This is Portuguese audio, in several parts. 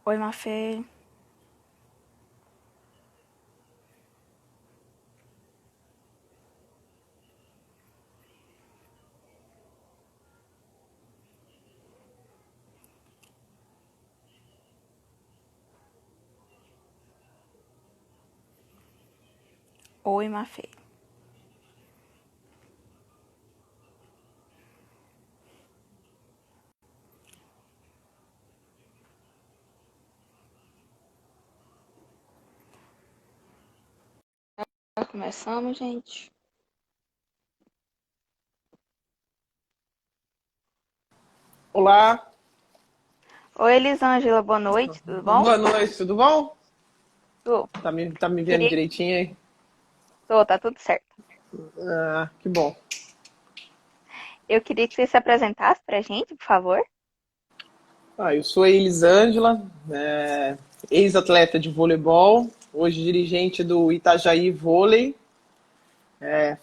Oi, Mafê. Oi, Mafê. Já começamos, gente. Olá, Oi, Elisângela, boa noite, tudo bom? boa noite, tudo bom? Tô. Tá me vendo Queria... direitinho aí? Tô, tá tudo certo. Ah, que bom. Eu queria que você se apresentasse pra gente, por favor. Eu sou a Elisângela, ex-atleta de voleibol, hoje dirigente do Itajaí Vôlei.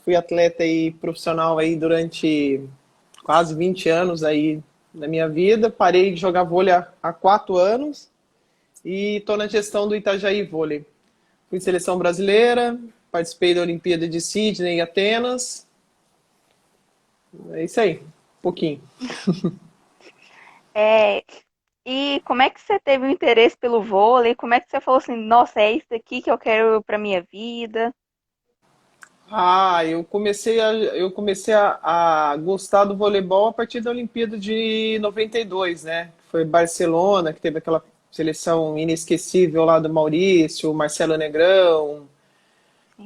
Fui atleta aí profissional aí durante quase 20 anos aí na minha vida. Parei de jogar vôlei há 4 anos e estou na gestão do Itajaí Vôlei. Fui seleção brasileira, participei da Olimpíada de Sydney e Atenas. É isso aí, um pouquinho. É... E como é que você teve o interesse pelo vôlei? Como é que você falou assim, nossa, é isso aqui que eu quero pra minha vida? Eu comecei a gostar do voleibol a partir da Olimpíada de 92, né? Foi Barcelona, que teve aquela seleção inesquecível lá do Maurício, Marcelo Negrão,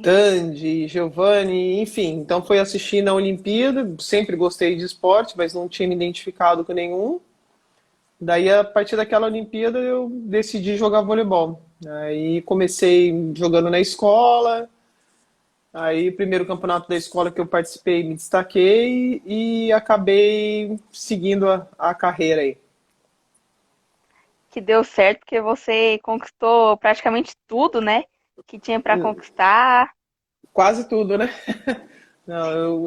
Tandy, Giovanni, enfim. Então foi assistir na Olimpíada, sempre gostei de esporte, mas não tinha me identificado com nenhum. Daí, a partir daquela Olimpíada, eu decidi jogar voleibol. Aí comecei jogando na escola. Aí, o primeiro campeonato da escola que eu participei, me destaquei e acabei seguindo a carreira aí. Que deu certo porque você conquistou praticamente tudo, né? Que tinha pra conquistar. Quase tudo, né? Não,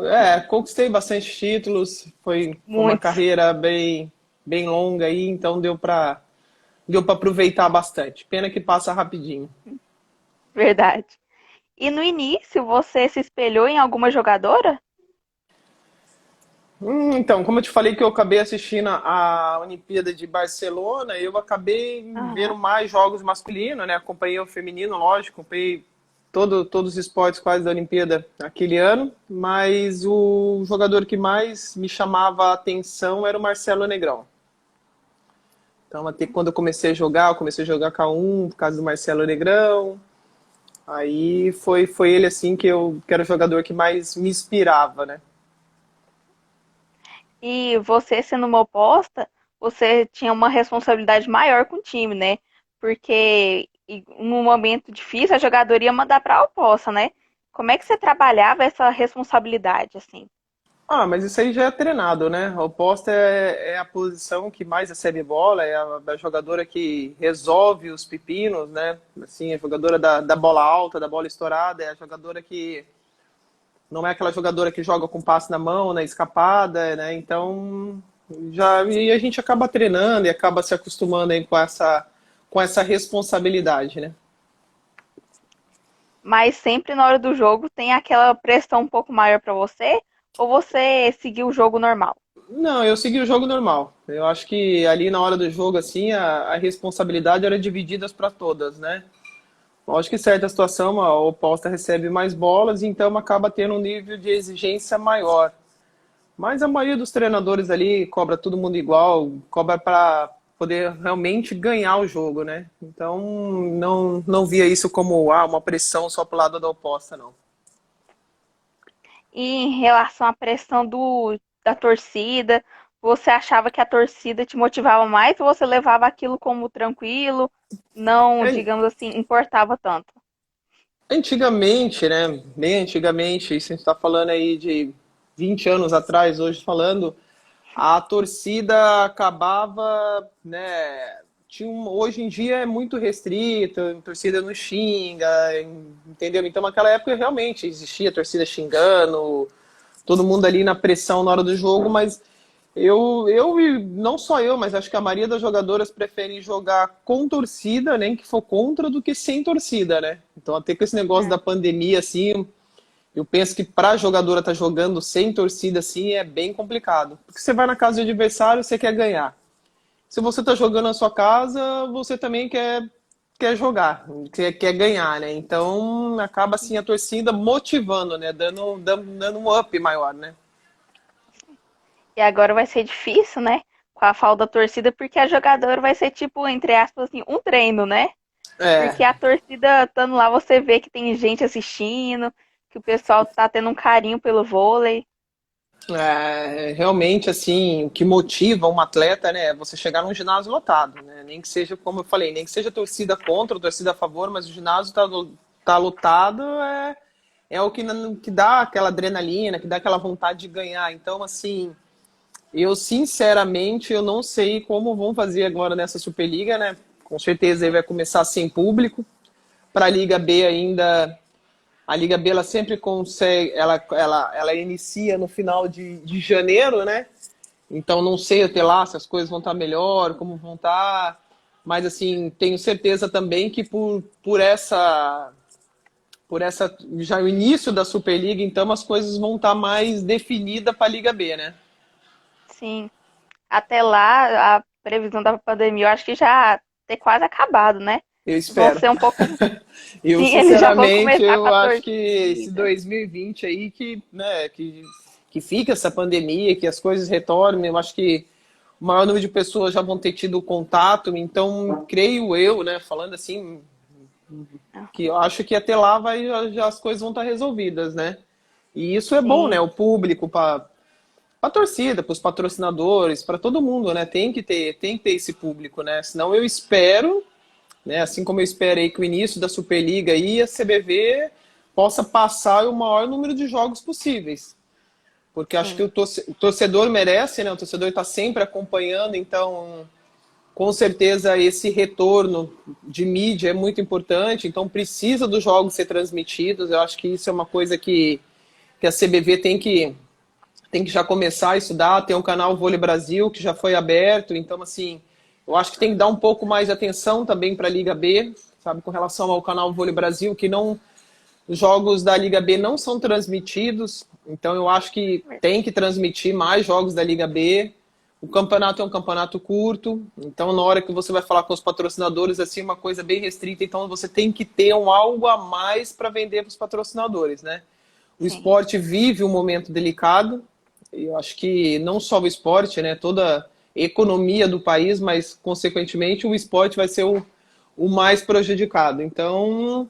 conquistei bastante títulos, foi uma Muitos, carreira bem longa aí, então deu para aproveitar bastante. Pena que passa rapidinho. verdade. E no início, você se espelhou em alguma jogadora? Então, como eu te falei que eu acabei assistindo a Olimpíada de Barcelona, eu acabei Aham. vendo mais jogos masculinos, né? Acompanhei o feminino, lógico, acompanhei todos os esportes quase da Olimpíada aquele ano, mas o jogador que mais me chamava a atenção era o Marcelo Negrão. Então, até quando eu comecei a jogar K1 por causa do Marcelo Negrão. Aí foi ele assim que era o jogador que mais me inspirava, né? E você sendo uma oposta, você tinha uma responsabilidade maior com o time, né? Porque num momento difícil, a jogadora ia mandar para a oposta, né? Como é que você trabalhava essa responsabilidade, assim? Mas isso aí já é treinado, né? A oposta é a posição que mais recebe bola, é a jogadora que resolve os pepinos, né? Assim, a jogadora da bola alta, da bola estourada, é a jogadora que não é aquela jogadora que joga com passe na mão, na escapada, né? Então, e a gente acaba treinando e acaba se acostumando aí com essa responsabilidade, né? Mas sempre na hora do jogo tem aquela pressão um pouco maior para você? Ou você seguiu o jogo normal? Não, eu segui o jogo normal. Eu acho que ali na hora do jogo, assim, a responsabilidade era dividida para todas, né? Lógico que em certa situação a oposta recebe mais bolas, então acaba tendo um nível de exigência maior. Mas a maioria dos treinadores ali cobra todo mundo igual, cobra para poder realmente ganhar o jogo, né? Então não via isso como uma pressão só pro lado da oposta, não. E em relação à pressão da torcida, você achava que a torcida te motivava mais ou você levava aquilo como tranquilo, não, É, digamos assim, importava tanto? Antigamente, né? Bem antigamente, isso a gente está falando aí de 20 anos atrás, hoje falando, a torcida acabava, né? Hoje em dia é muito restrita, a torcida não xinga, entendeu? Então naquela época realmente existia a torcida xingando, todo mundo ali na pressão na hora do jogo, mas E não só eu, mas acho que a maioria das jogadoras preferem jogar com torcida, nem que for contra, do que sem torcida, né? Então, até com esse negócio É, da pandemia, assim, eu penso que para a jogadora estar jogando sem torcida, assim, é bem complicado. Porque você vai na casa do adversário, você quer ganhar. Se você está jogando na sua casa, você também quer jogar, quer ganhar, né? Então, acaba, assim, a torcida motivando, né? Dando um up maior, né? e agora vai ser difícil, né? Com a falta da torcida, porque a jogadora vai ser tipo, entre aspas, assim, um treino, né? Porque É, a torcida estando lá, você vê que tem gente assistindo, que o pessoal tá tendo um carinho pelo vôlei. realmente, assim, o que motiva um atleta, né, é você chegar num ginásio lotado, né? Nem que seja, como eu falei, nem que seja torcida contra, torcida a favor, mas o ginásio tá lotado, é o que dá aquela adrenalina, que dá aquela vontade de ganhar. Então, assim, eu sinceramente, eu não sei como vão fazer agora nessa Superliga, né? Com certeza aí vai começar sem público. Para a Liga B ainda, a Liga B ela sempre consegue, ela inicia no final de janeiro, né? Então não sei até lá se as coisas vão estar melhor, como vão estar, mas assim, tenho certeza também que por essa já o início da Superliga, então as coisas vão estar mais definidas para a Liga B, né? Sim. Até lá, a previsão da pandemia, eu acho que já ter quase acabado, né? Eu Vão espero. ser um pouco. Eu, Sim, eles já vão sinceramente, começar com eu a acho que esse torcida. 2020 aí que, né, que fica essa pandemia, que as coisas retornem, eu acho que o maior número de pessoas já vão ter tido contato, então creio eu, né, falando assim, que eu acho que até lá já as coisas vão estar resolvidas, né? E isso é bom, né? Sim, O público, para a torcida, para os patrocinadores, para todo mundo, né? Tem que ter esse público, né? Senão eu espero, né? Assim como eu esperei que o início da Superliga e a CBV possa passar o maior número de jogos possíveis. Porque acho que sim, o torcedor merece, né? O torcedor está sempre acompanhando, então com certeza esse retorno de mídia é muito importante, então precisa dos jogos ser transmitidos. Eu acho que isso é uma coisa que a CBV tem que já começar a estudar. Tem um canal Vôlei Brasil que já foi aberto, então assim, eu acho que tem que dar um pouco mais de atenção também para a Liga B, sabe, com relação ao canal Vôlei Brasil, que não os jogos da Liga B não são transmitidos, então eu acho que tem que transmitir mais jogos da Liga B. O campeonato é um campeonato curto, então na hora que você vai falar com os patrocinadores, assim, uma coisa bem restrita, então você tem que ter algo a mais para vender para os patrocinadores, né? O sim, esporte vive um momento delicado, eu acho que não só o esporte, né, toda a economia do país, mas consequentemente o esporte vai ser o mais prejudicado. Então,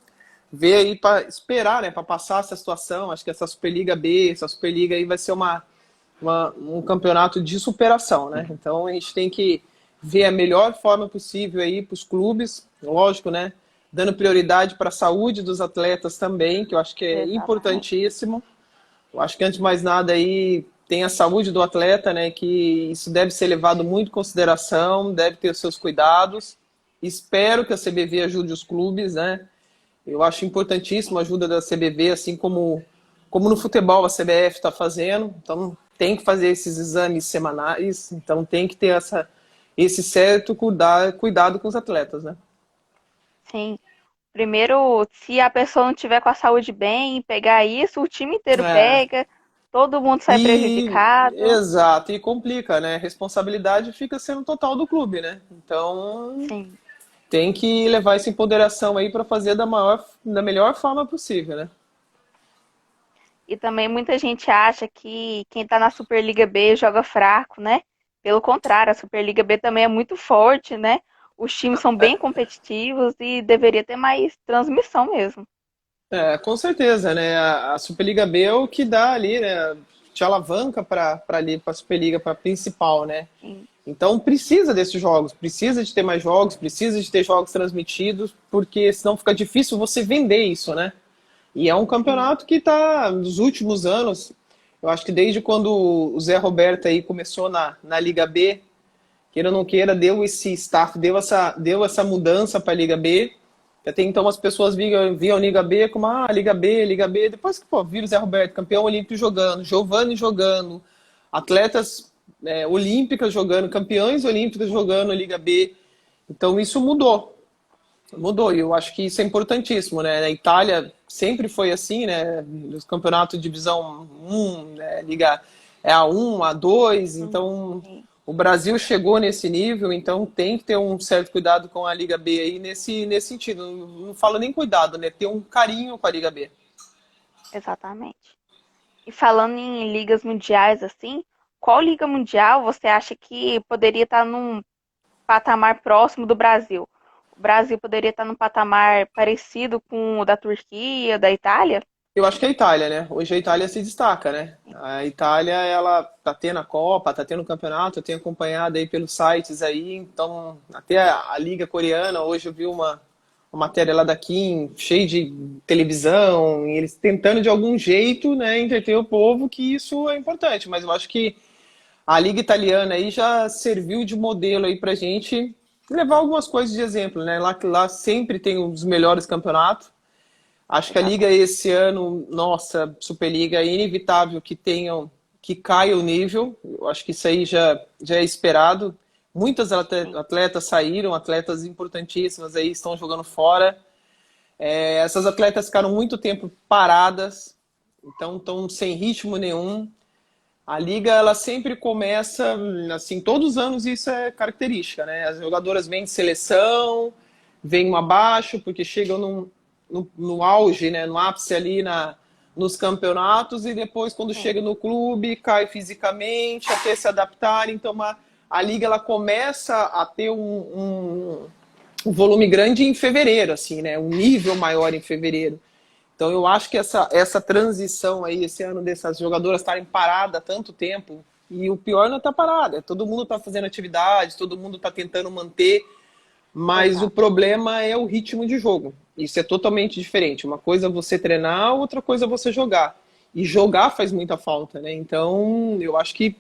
ver aí para esperar, né, para passar essa situação. Acho que essa Superliga B, essa Superliga aí vai ser um campeonato de superação, né? Então a gente tem que ver a melhor forma possível aí para os clubes, lógico, né? Dando prioridade para a saúde dos atletas também, que eu acho que é exatamente. importantíssimo. Eu acho que antes de mais nada aí tem a saúde do atleta, né? Que isso deve ser levado muito em consideração, deve ter os seus cuidados. Espero que a CBV ajude os clubes, né? Eu acho importantíssimo a ajuda da CBV, assim como no futebol a CBF está fazendo. Então, tem que fazer esses exames semanais. Então, tem que ter esse certo cuidado com os atletas, né? Sim. Primeiro, se a pessoa não tiver com a saúde bem, pegar isso, o time inteiro É, pega, todo mundo sai e, prejudicado. exato, e complica, né? A responsabilidade fica sendo total do clube, né? Então, Sim. tem que levar essa empoderação aí para fazer da melhor forma possível, né? E também muita gente acha que quem tá na Superliga B joga fraco, né? Pelo contrário, a Superliga B também é muito forte, né? Os times são bem competitivos e deveria ter mais transmissão mesmo. Com certeza, né? A Superliga B é o que dá ali, né? Te alavanca para ali, para a Superliga, para a principal, né? Sim, Então precisa desses jogos, precisa de ter mais jogos, precisa de ter jogos transmitidos, porque senão fica difícil você vender isso, né? E é um sim, campeonato que está nos últimos anos, eu acho que desde quando o Zé Roberto aí começou na Liga B, queira ou não queira, deu esse start, deu essa mudança para a Liga B. Até então as pessoas viam a Liga B como, Liga B, Liga B. Depois que, pô, viram o Zé Roberto, campeão olímpico jogando, Giovani jogando, atletas olímpicas jogando, campeões olímpicos jogando Liga B. Então isso mudou. Mudou, e eu acho que isso é importantíssimo, né? Na Itália sempre foi assim, né? Os campeonatos de divisão um, né? Liga A1, A2, então Sim, o Brasil chegou nesse nível, então tem que ter um certo cuidado com a Liga B aí nesse sentido. Não falo nem cuidado, né? Ter um carinho com a Liga B. exatamente. E falando em ligas mundiais, assim, qual liga mundial você acha que poderia estar num patamar próximo do Brasil? O Brasil poderia estar num patamar parecido com o da Turquia, da Itália? Eu acho que é a Itália, né? Hoje a Itália se destaca, né? A Itália, ela tá tendo a Copa, tá tendo o campeonato, eu tenho acompanhado aí pelos sites aí, então até a Liga Coreana, hoje eu vi uma matéria lá da Kim, cheia de televisão, e eles tentando de algum jeito, né, entreter o povo, que isso é importante, mas eu acho que a Liga Italiana aí já serviu de modelo aí pra gente levar algumas coisas de exemplo, né? Lá sempre tem os melhores campeonatos. Acho que a Liga Exatamente. esse ano, nossa, Superliga, é inevitável que caia o nível. Eu acho que isso aí já é esperado. Muitas Sim, atletas saíram, atletas importantíssimas aí estão jogando fora. Essas atletas ficaram muito tempo paradas, então estão sem ritmo nenhum. A liga ela sempre começa assim, todos os anos isso é característica, né? As jogadoras vêm de seleção, vêm abaixo porque chegam no auge, né? No ápice ali nos campeonatos e depois quando sim, chega no clube cai fisicamente até se adaptar. Então a liga ela começa a ter um volume grande em fevereiro, assim, né? Um nível maior em fevereiro. Então eu acho que essa transição aí, esse ano dessas jogadoras estarem paradas há tanto tempo, e o pior não está parada, todo mundo está fazendo atividade, todo mundo está tentando manter, mas o exato. problema é o ritmo de jogo. Isso é totalmente diferente. Uma coisa é você treinar, outra coisa é você jogar. E jogar faz muita falta, né? Então eu acho que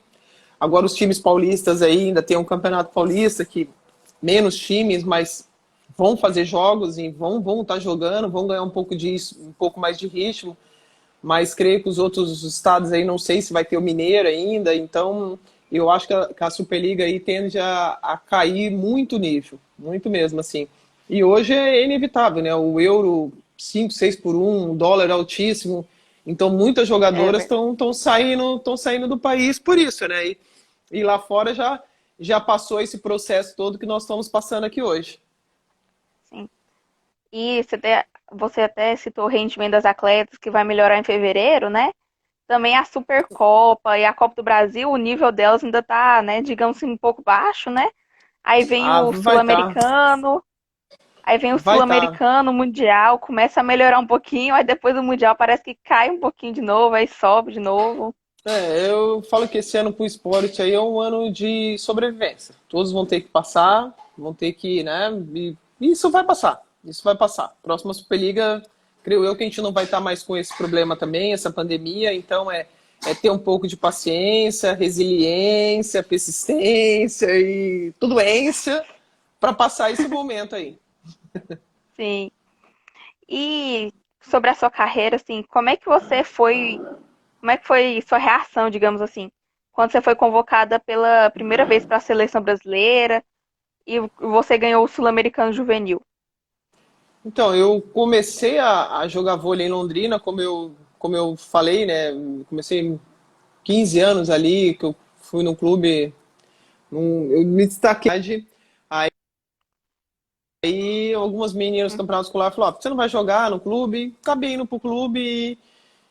agora os times paulistas aí ainda tem um campeonato paulista que menos times, mas vão fazer jogos e vão estar jogando, vão ganhar um pouco mais de ritmo, mas creio que os outros estados aí não sei se vai ter o Mineiro ainda, então eu acho que a Superliga aí tende a cair muito nível, muito mesmo assim. E hoje é inevitável, né? O euro 5, 6 por um, o dólar é altíssimo, então muitas É jogadoras verdade. estão saindo do país por isso, né? E lá fora já passou esse processo todo que nós estamos passando aqui hoje. Sim. E você até citou o rendimento das atletas que vai melhorar em fevereiro, né? Também a Supercopa e a Copa do Brasil, o nível delas ainda tá, né, digamos assim, um pouco baixo, né? Aí vem Ah, o Sul-Americano, aí vem o vai estar. Sul-Americano, o Mundial, começa a melhorar um pouquinho, aí depois do Mundial parece que cai um pouquinho de novo, aí sobe de novo. Eu falo que esse ano para o esporte aí é um ano de sobrevivência. Todos vão ter que passar, vão ter que, né? E isso vai passar. Isso vai passar. Próxima Superliga, creio eu que a gente não vai estar mais com esse problema também, essa pandemia. Então é ter um pouco de paciência, resiliência, persistência e doença para passar esse momento aí. Sim. E sobre a sua carreira, assim, como é que foi sua reação, digamos assim, quando você foi convocada pela primeira vez para a seleção brasileira e você ganhou o Sul-Americano Juvenil? Então, eu comecei a jogar vôlei em Londrina, como eu falei, né? Comecei 15 anos ali, que eu fui no clube, eu me destaquei. Aí algumas meninas do Hum, campeonato escolar falaram, você não vai jogar no clube? Acabei indo pro clube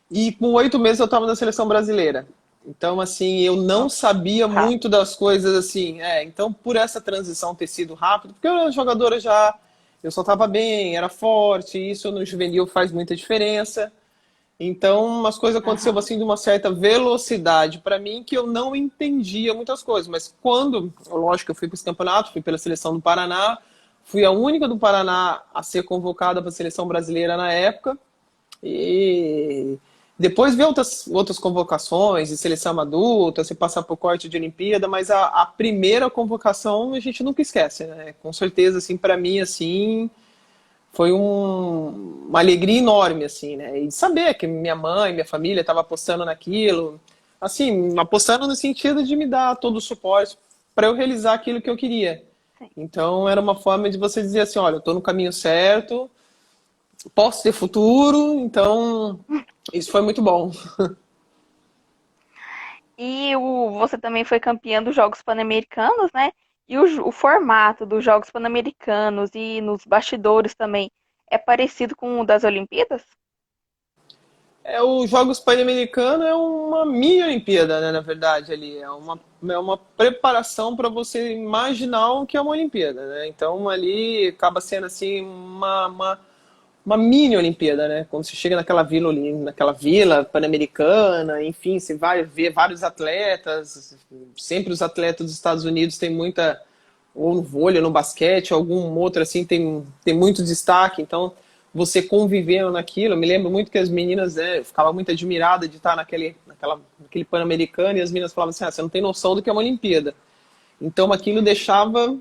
e com 8 meses eu estava na seleção brasileira. Então, assim, eu não Nossa, sabia muito muito rápido. das coisas assim. Então, por essa transição ter sido rápido, porque eu era jogadora já, eu só estava bem, era forte, isso no juvenil faz muita diferença. Então, as coisas aconteceram Aham. assim de uma certa velocidade para mim que eu não entendia muitas coisas. Mas quando, lógico, eu fui para esse campeonato, fui pela seleção do Paraná, fui a única do Paraná a ser convocada para a seleção brasileira na época. E depois ver outras convocações de seleção adulta, se passar por corte de Olimpíada, mas a primeira convocação a gente nunca esquece, né? Com certeza, assim, para mim, assim, foi uma alegria enorme, assim, né? E saber que minha mãe, minha família estava apostando naquilo. assim, apostando no sentido de me dar todo o suporte para eu realizar aquilo que eu queria. Sim. Então era uma forma de você dizer assim, olha, eu estou no caminho certo, posso ter futuro, então isso foi muito bom. E você também foi campeã dos Jogos Pan-Americanos, né? E o formato dos Jogos Pan-Americanos e nos bastidores também é parecido com o das Olimpíadas? É, os Jogos Pan-Americanos é uma mini Olimpíada, né, na verdade, ali. É uma preparação para você imaginar o que é uma Olimpíada, né? Então ali acaba sendo assim uma mini Olimpíada, né? Quando você chega naquela vila ali, naquela vila pan-americana, enfim, você vai ver vários atletas. Sempre os atletas dos Estados Unidos têm muita, ou no vôlei, ou no basquete, algum outro assim tem muito destaque. Então, você convivendo naquilo, eu me lembro muito que as meninas, né, eu ficava muito admirada de estar naquele pan-americano e as meninas falavam assim: ah, você não tem noção do que é uma Olimpíada. Então, aquilo deixava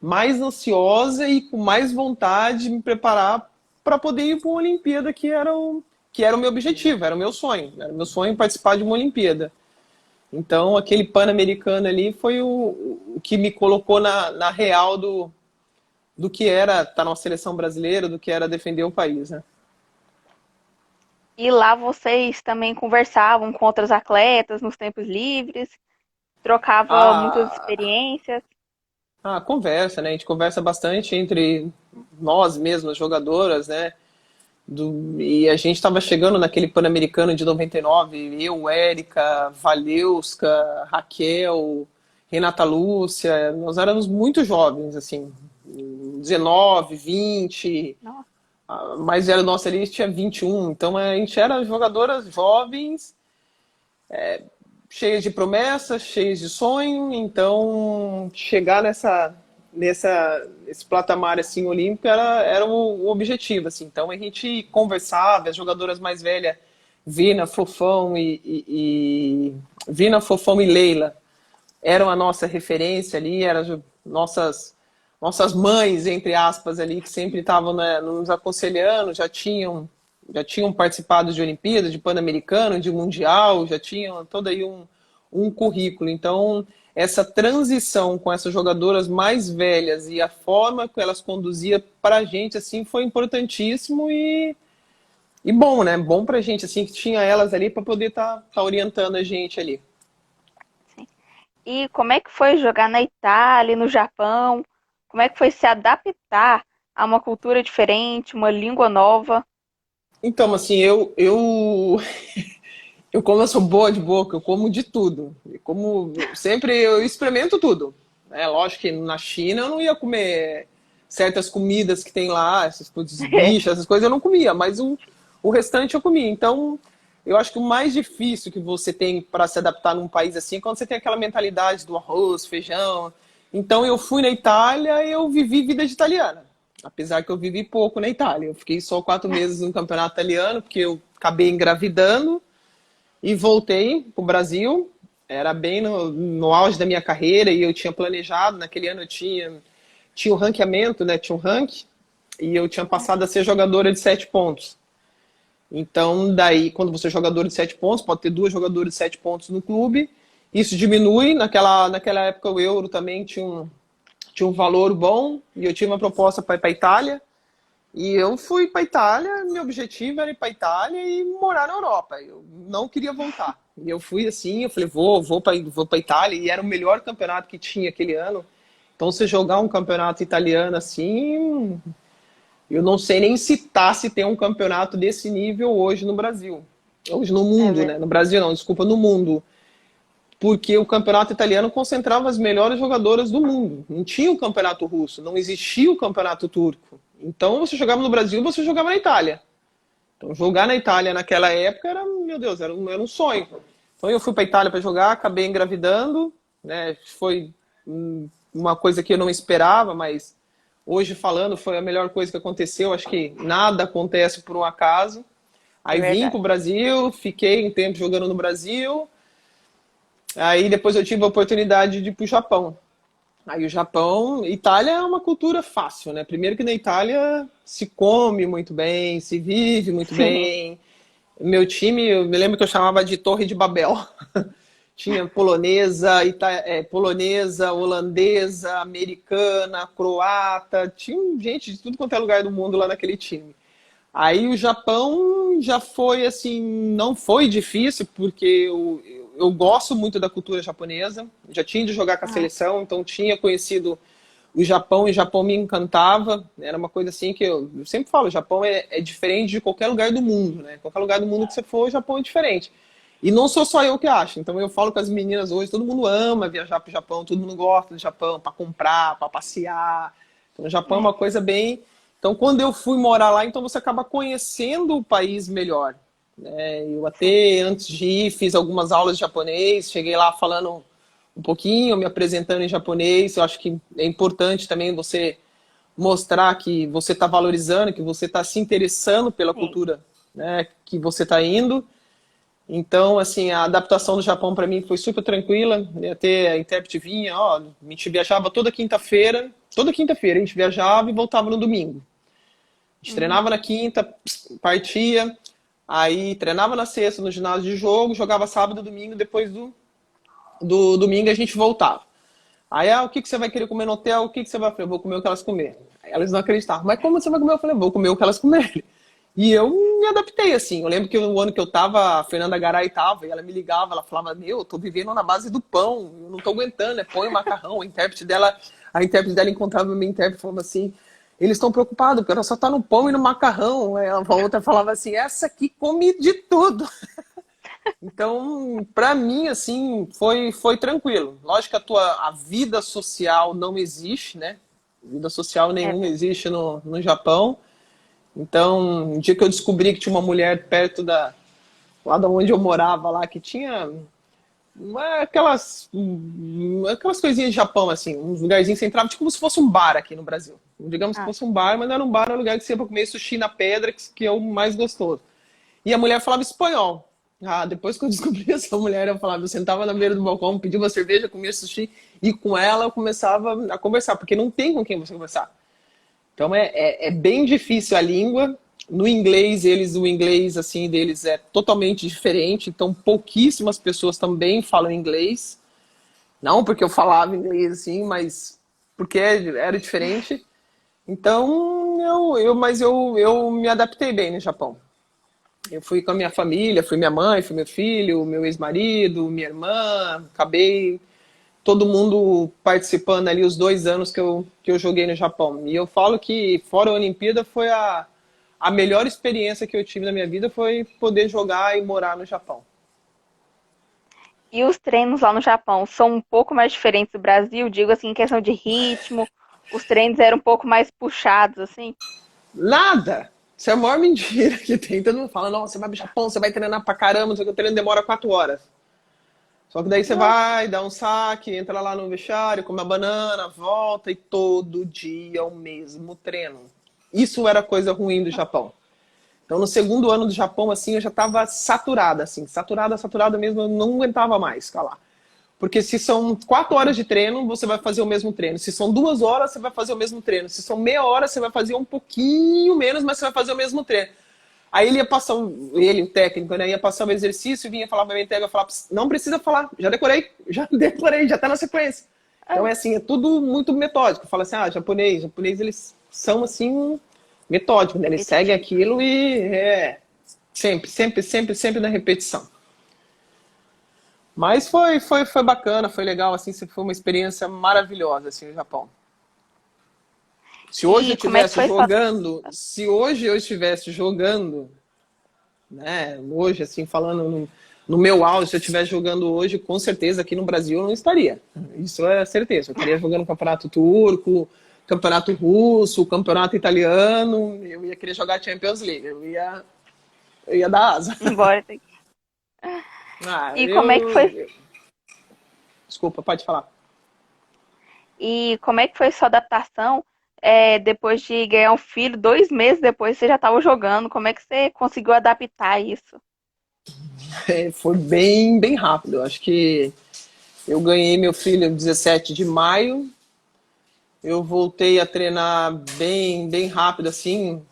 mais ansiosa e com mais vontade de me preparar para poder ir para uma Olimpíada que era o meu objetivo, era o meu sonho. Era o meu sonho participar de uma Olimpíada. Então, aquele Pan-Americano ali foi o que me colocou na real do que era estar na seleção brasileira, do que era defender o país, né? E lá vocês também conversavam com outros atletas nos tempos livres, trocava muitas A, experiências. a conversa, né? A gente conversa bastante entre nós mesmos, jogadoras, né? E a gente estava chegando naquele Pan-Americano de 99, eu, Érica, Valeuska, Raquel, Renata Lúcia, nós éramos muito jovens, assim, 19, 20, Nossa, a mais velha nossa ali tinha 21, então a gente era jogadoras jovens, cheias de promessas, cheias de sonho, então chegar esse patamar assim olímpico era o objetivo, assim. Então a gente conversava, as jogadoras mais velhas, Vina, Fofão Vina, Fofão e Leila eram a nossa referência ali, eram as nossas mães, entre aspas, ali, que sempre estavam, né, nos aconselhando, já tinham participado de Olimpíada, de Pan-Americano, de Mundial, já tinham todo aí um currículo. Então, essa transição com essas jogadoras mais velhas e a forma que elas conduziam para a gente, assim, foi importantíssimo e bom, né? Bom para a gente, assim, que tinha elas ali para poder tá orientando a gente ali. sim. E como é que foi jogar na Itália, no Japão? Como é que foi se adaptar a uma cultura diferente, uma língua nova? Então, assim, como eu sou boa de boca, eu como de tudo. E como sempre eu experimento tudo. É lógico que na China eu não ia comer certas comidas que tem lá, essas coisas, bichos, essas coisas eu não comia, mas o restante eu comia. Então, eu acho que o mais difícil que você tem para se adaptar num país assim é quando você tem aquela mentalidade do arroz, feijão. Então, eu fui na Itália e eu vivi vida de italiana. Apesar que eu vivi pouco na Itália. Eu fiquei só 4 meses no campeonato italiano, porque eu acabei engravidando e voltei para o Brasil. Era bem no auge da minha carreira e eu tinha planejado. Naquele ano eu tinha o ranqueamento, né? Tinha um ranking e eu tinha passado a ser jogadora de 7 pontos. Então, daí, quando você é jogador de 7 pontos, pode ter duas jogadoras de 7 pontos no clube. Isso diminui. Naquela época, o euro também tinha um valor bom e eu tinha uma proposta para ir para a Itália. E eu fui para Itália, meu objetivo era ir para Itália e morar na Europa. Eu não queria voltar. E eu fui assim, eu falei, vou para Itália, e era o melhor campeonato que tinha aquele ano. Então, se jogar um campeonato italiano assim, eu não sei nem citar se tem um campeonato desse nível hoje no Brasil. Hoje no É mundo, né? verdade. No Brasil não, desculpa, no mundo. Porque o campeonato italiano concentrava as melhores jogadoras do mundo. Não tinha o campeonato russo, não existia o campeonato turco. Então você jogava no Brasil, você jogava na Itália. Então jogar na Itália naquela época era, meu Deus, era um sonho. Então eu fui para a Itália para jogar, acabei engravidando, né? Foi uma coisa que eu não esperava, mas hoje falando foi a melhor coisa que aconteceu. Acho que nada acontece por um acaso. É Aí vim para verdade. o Brasil, fiquei um tempo jogando no Brasil. Aí depois eu tive a oportunidade de ir para o Japão. Aí o Japão, Itália é uma cultura fácil, né? Primeiro que na Itália se come muito bem, se vive muito Sim. bem. Meu time, eu me lembro que eu chamava de Torre de Babel. Tinha polonesa, polonesa, holandesa, americana, croata, tinha gente de tudo quanto é lugar do mundo lá naquele time. Aí o Japão já foi assim, não foi difícil, porque eu gosto muito da cultura japonesa, já tinha de jogar com a Ah, seleção, então tinha conhecido o Japão, e o Japão me encantava, era uma coisa assim que eu sempre falo, o Japão é diferente de qualquer lugar do mundo, né? Qualquer lugar do mundo que você for, o Japão é diferente. E não sou só eu que acho, então eu falo com as meninas hoje, todo mundo ama viajar para o Japão, todo mundo gosta do Japão, para comprar, para passear. Então, o Japão é é. uma coisa bem... Então, quando eu fui morar lá, então você acaba conhecendo o país melhor, né? Eu Sim. até, antes de ir, fiz algumas aulas de japonês, cheguei lá falando um pouquinho, me apresentando em japonês. Eu acho que é importante também você mostrar que você está valorizando, que você está se interessando pela Sim. cultura, né, que você está indo. Então, assim, a adaptação do Japão para mim foi super tranquila. Até a intérprete vinha, ó, a gente viajava toda quinta-feira a gente viajava e voltava no domingo. A gente Uhum. treinava na quinta, partia, aí treinava na sexta no ginásio de jogo, jogava sábado e domingo, depois do domingo a gente voltava. Aí, o que você vai querer comer no hotel? O que você vai fazer? Eu vou comer o que elas comerem. Aí elas não acreditavam. Mas como você vai comer? Eu falei, vou comer o que elas comerem. E eu me adaptei, assim. Eu lembro que no ano que eu tava, a Fernanda Garay tava, e ela me ligava, ela falava, meu, eu tô vivendo na base do pão, eu não tô aguentando, põe o macarrão. A intérprete dela encontrava a minha intérprete e falava assim, eles estão preocupados, porque ela só tá no pão e no macarrão. Aí a outra falava assim, essa aqui come de tudo. Então, para mim, assim, foi tranquilo. Lógico que a vida social não existe, né? Vida social É nenhuma verdade. existe no Japão. Então, um dia que eu descobri que tinha uma mulher perto lá da onde eu morava, lá, que tinha aquelas coisinhas de Japão, assim, uns lugarzinhos que você entrava, tipo como se fosse um bar aqui no Brasil. Digamos que Ah, fosse um bar, mas não era um bar, era um lugar que você ia pra comer sushi na pedra, que é o mais gostoso. E a mulher falava espanhol. Depois que eu descobri essa mulher, eu falava, eu sentava na beira do balcão, pedia uma cerveja, comia sushi, e com ela eu começava a conversar, porque não tem com quem você conversar. Então é bem difícil a língua. No inglês, o inglês assim deles é totalmente diferente, então pouquíssimas pessoas também falam inglês. Não porque eu falava inglês assim, mas porque era diferente. Então, eu me adaptei bem no Japão. Eu fui com a minha família, fui minha mãe, fui meu filho, meu ex-marido, minha irmã, acabei todo mundo participando ali os 2 anos que eu joguei no Japão. E eu falo que, fora a Olimpíada, foi a melhor experiência que eu tive na minha vida foi poder jogar e morar no Japão. e os treinos lá no Japão são um pouco mais diferentes do Brasil, digo assim, em questão de ritmo, os treinos eram um pouco mais puxados, assim. Nada! Isso é a maior mentira que tem. Todo mundo fala, nossa, você vai pro Japão, você vai treinar pra caramba, não sei o que, o treino demora 4 horas. Só que daí você Nossa, vai, dá um saque, entra lá no vestiário, come a banana, volta e todo dia o mesmo treino. Isso era coisa ruim do Japão. Então, no segundo ano do Japão, assim, eu já estava saturada, assim, saturada mesmo, eu não aguentava mais ficar lá. Porque se são 4 horas de treino, você vai fazer o mesmo treino. Se são 2 horas, você vai fazer o mesmo treino. Se são meia hora, você vai fazer um pouquinho menos, mas você vai fazer o mesmo treino. Aí ele ia passar, ele, o técnico, né, ia passar o exercício, vinha falar pra minha entrega, eu falava, não precisa falar, já decorei, já tá na sequência. Então é, é assim, é tudo muito metódico. Fala assim, japonês eles são assim, metódicos, né? Eles seguem repetitivo. aquilo e sempre na repetição. Mas foi bacana, foi legal, assim, foi uma experiência maravilhosa, assim, no Japão. Se hoje eu E como é que estivesse foi sua... jogando, se hoje eu estivesse jogando, né, hoje, assim, falando no meu auge, se eu estivesse jogando hoje, com certeza aqui no Brasil eu não estaria. Isso é certeza. Eu estaria jogando campeonato turco, campeonato russo, campeonato italiano, eu ia querer jogar Champions League, eu ia dar asa. embora? Ah, E como é que foi... Desculpa, pode falar. E como é que foi sua adaptação depois de ganhar um filho? 2 meses depois você já estava jogando. Como é que você conseguiu adaptar isso? Foi bem, bem rápido. Eu acho que eu ganhei meu filho 17 de maio. Eu voltei a treinar bem, bem rápido, assim.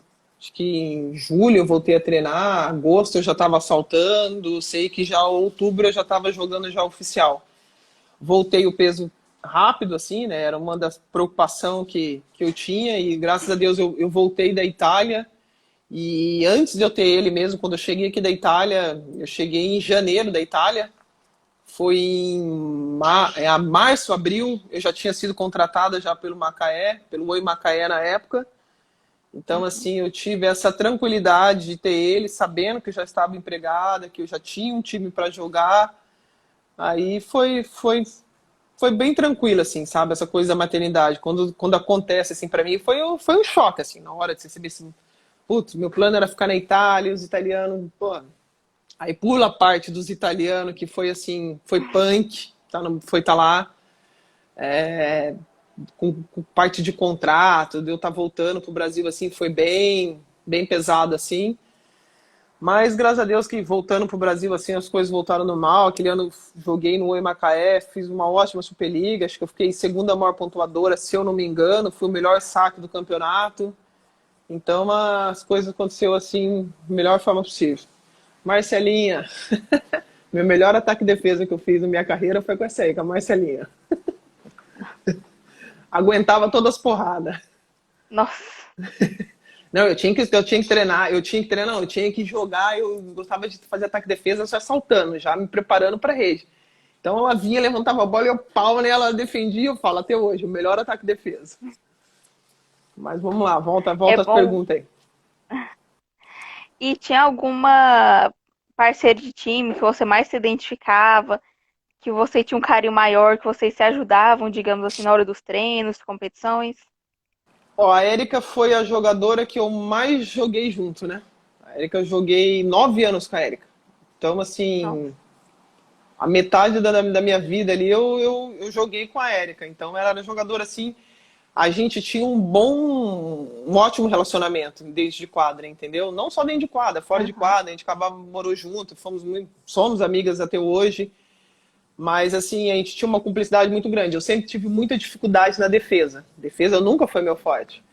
Acho que em julho eu voltei a treinar, agosto eu já estava saltando, sei que já outubro eu já estava jogando já oficial. Voltei o peso rápido, assim, né? Era uma das preocupações que eu tinha e graças a Deus eu voltei da Itália. E antes de eu ter ele mesmo, quando eu cheguei aqui da Itália, eu cheguei em janeiro da Itália, foi em março, abril, eu já tinha sido contratada já pelo Macaé, pelo Oi Macaé na época. Então, assim, eu tive essa tranquilidade de ter ele, sabendo que eu já estava empregada, que eu já tinha um time para jogar. Aí foi bem tranquilo, assim, sabe? Essa coisa da maternidade. Quando acontece, assim, para mim, foi um choque, assim, na hora de você saber assim, putz, meu plano era ficar na Itália, os italianos, pô. Aí pula a parte dos italianos, que foi assim, foi punk, foi tá lá, com parte de contrato, de eu estar voltando pro Brasil, assim, foi bem pesado, assim. Mas graças a Deus que voltando pro Brasil, assim, as coisas voltaram normal. Aquele ano joguei no Oi Macaé, fiz uma ótima Superliga, acho que eu fiquei segunda maior pontuadora, se eu não me engano, fui o melhor saque do campeonato. Então as coisas aconteceram assim, da melhor forma possível. Marcelinha, meu melhor ataque e defesa que eu fiz na minha carreira foi com essa aí, com a Marcelinha. Aguentava todas as porradas. Nossa, Não, eu tinha que treinar, eu tinha que jogar, eu gostava de fazer ataque e defesa só saltando, já me preparando para rede. Então ela vinha, levantava a bola e eu pau nela, defendia, eu falo até hoje, o melhor ataque e defesa. Mas vamos lá, é volta às bom. perguntas aí. E tinha alguma parceira de time que você mais se identificava, que você tinha um carinho maior, que vocês se ajudavam, digamos assim, na hora dos treinos, competições? Ó, a Erika foi a jogadora que eu mais joguei junto, né? A Erika, eu joguei 9 anos com a Erika. Então, assim, Nossa. a metade da minha vida ali eu joguei com a Erika. Então, ela era jogadora assim. A gente tinha um ótimo relacionamento dentro de quadra, entendeu? Não só dentro de quadra, fora de Aham. quadra, a gente acabava, morou junto, somos amigas até hoje. Mas, assim, a gente tinha uma cumplicidade muito grande. Eu sempre tive muita dificuldade na defesa. Defesa nunca foi meu forte.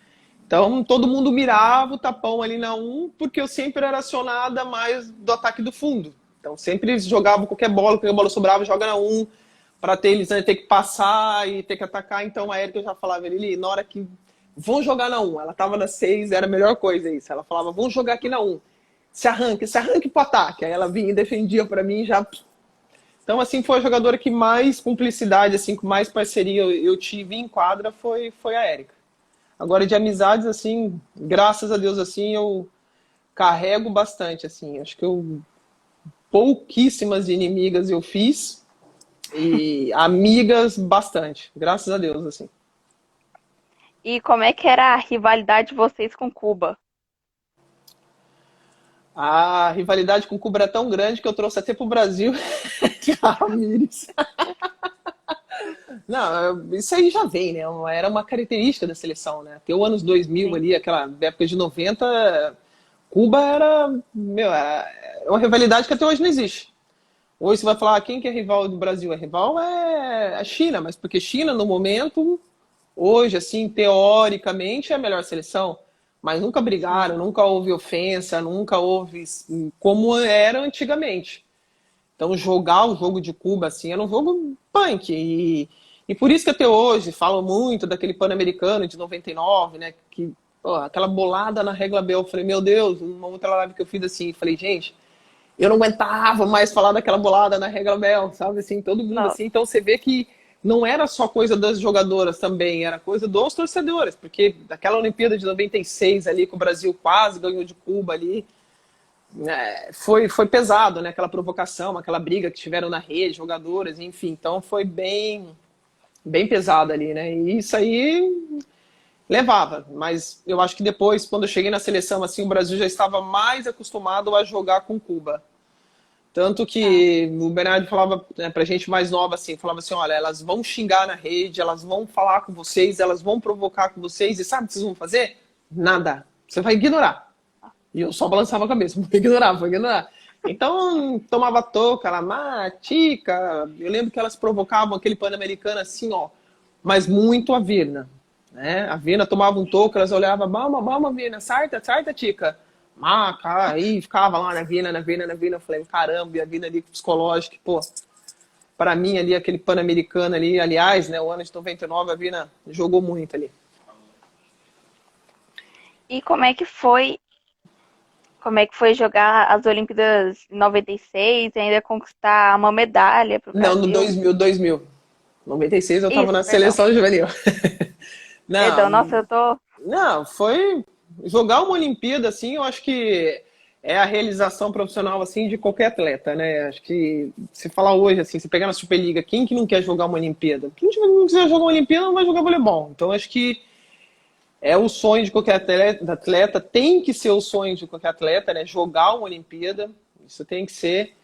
Então, todo mundo mirava o tapão ali na um, porque eu sempre era acionada mais do ataque do fundo. Então, sempre eles jogavam qualquer bola sobrava, joga na um, para ter eles ter que passar e ter que atacar. Então, a Erika já falava, Lili, na hora que vão jogar na um, ela tava na 6, era a melhor coisa isso. Ela falava, vamos jogar aqui na um, se arranque pro ataque. Aí ela vinha e defendia para mim já. Então, assim, foi a jogadora que mais cumplicidade, assim, com mais parceria eu tive em quadra foi a Erika. Agora, de amizades, assim, graças a Deus, assim, eu carrego bastante, assim. Acho que pouquíssimas inimigas eu fiz e amigas bastante, graças a Deus, assim. E como é que era a rivalidade de vocês com Cuba? A rivalidade com o Cuba era tão grande que eu trouxe até pro Brasil a Ramires. Não, isso aí já vem, né? Era uma característica da seleção, né? Até os anos 2000 Sim. ali, aquela época de 90, Cuba era uma rivalidade que até hoje não existe. Hoje você vai falar, quem que é rival do Brasil? A rival é a China, mas porque China, no momento, hoje, assim, teoricamente, é a melhor seleção. Mas nunca Sim. brigaram, nunca houve ofensa, nunca houve como era antigamente. Então, jogar o jogo de Cuba, assim, era um jogo punk. E por isso que até hoje falam muito daquele Pan-Americano de 99, né? Que, pô, aquela bolada na regra Bel. Eu falei, meu Deus, uma outra live que eu fiz assim, falei, gente, eu não aguentava mais falar daquela bolada na regra Bel, sabe? Assim, todo mundo Nossa. assim. Então você vê que não era só coisa das jogadoras também, era coisa dos torcedores, porque daquela Olimpíada de 96 ali, que o Brasil quase ganhou de Cuba ali, foi pesado, né? Aquela provocação, aquela briga que tiveram na rede, jogadoras, enfim. Então foi bem pesado ali, né? E isso aí levava. Mas eu acho que depois, quando eu cheguei na seleção, assim, o Brasil já estava mais acostumado a jogar com Cuba. Tanto Ah, que o Bernardo falava, né, pra gente mais nova assim, falava assim, olha, elas vão xingar na rede, elas vão falar com vocês, elas vão provocar com vocês, e sabe o que vocês vão fazer? Nada. Você vai ignorar. E eu só balançava a cabeça, vou ignorar. Então, tomava touca, ela, matica. Eu lembro que elas provocavam aquele Pan-Americano assim, ó, mas muito a Virna. né? A Vina tomava um toco, elas olhavam, vamos, Vina, sarta, sarta, tica. Maca, aí ficava lá na Vina, na Vina, na Vina. Eu falei, caramba, e a Vina ali psicológica, pô, para mim ali, aquele Pan-Americano ali, aliás, né, o ano de 99, a Vina jogou muito ali. E como é que foi jogar as Olimpíadas em 96 e ainda conquistar uma medalha para o Não, no Brasil? 2000. 96 eu tava Isso, na perdão. seleção juvenil. Perdão, nossa, Não, eu tô. não, foi jogar uma Olimpíada assim, eu acho que é a realização profissional assim de qualquer atleta, né? Acho que se falar hoje assim, se pegar na Superliga, quem que não quer jogar uma Olimpíada? Quem não quiser jogar uma Olimpíada não vai jogar voleibol. Então acho que é o sonho de qualquer atleta, tem que ser o sonho de qualquer atleta, né? Jogar uma Olimpíada, isso tem que ser.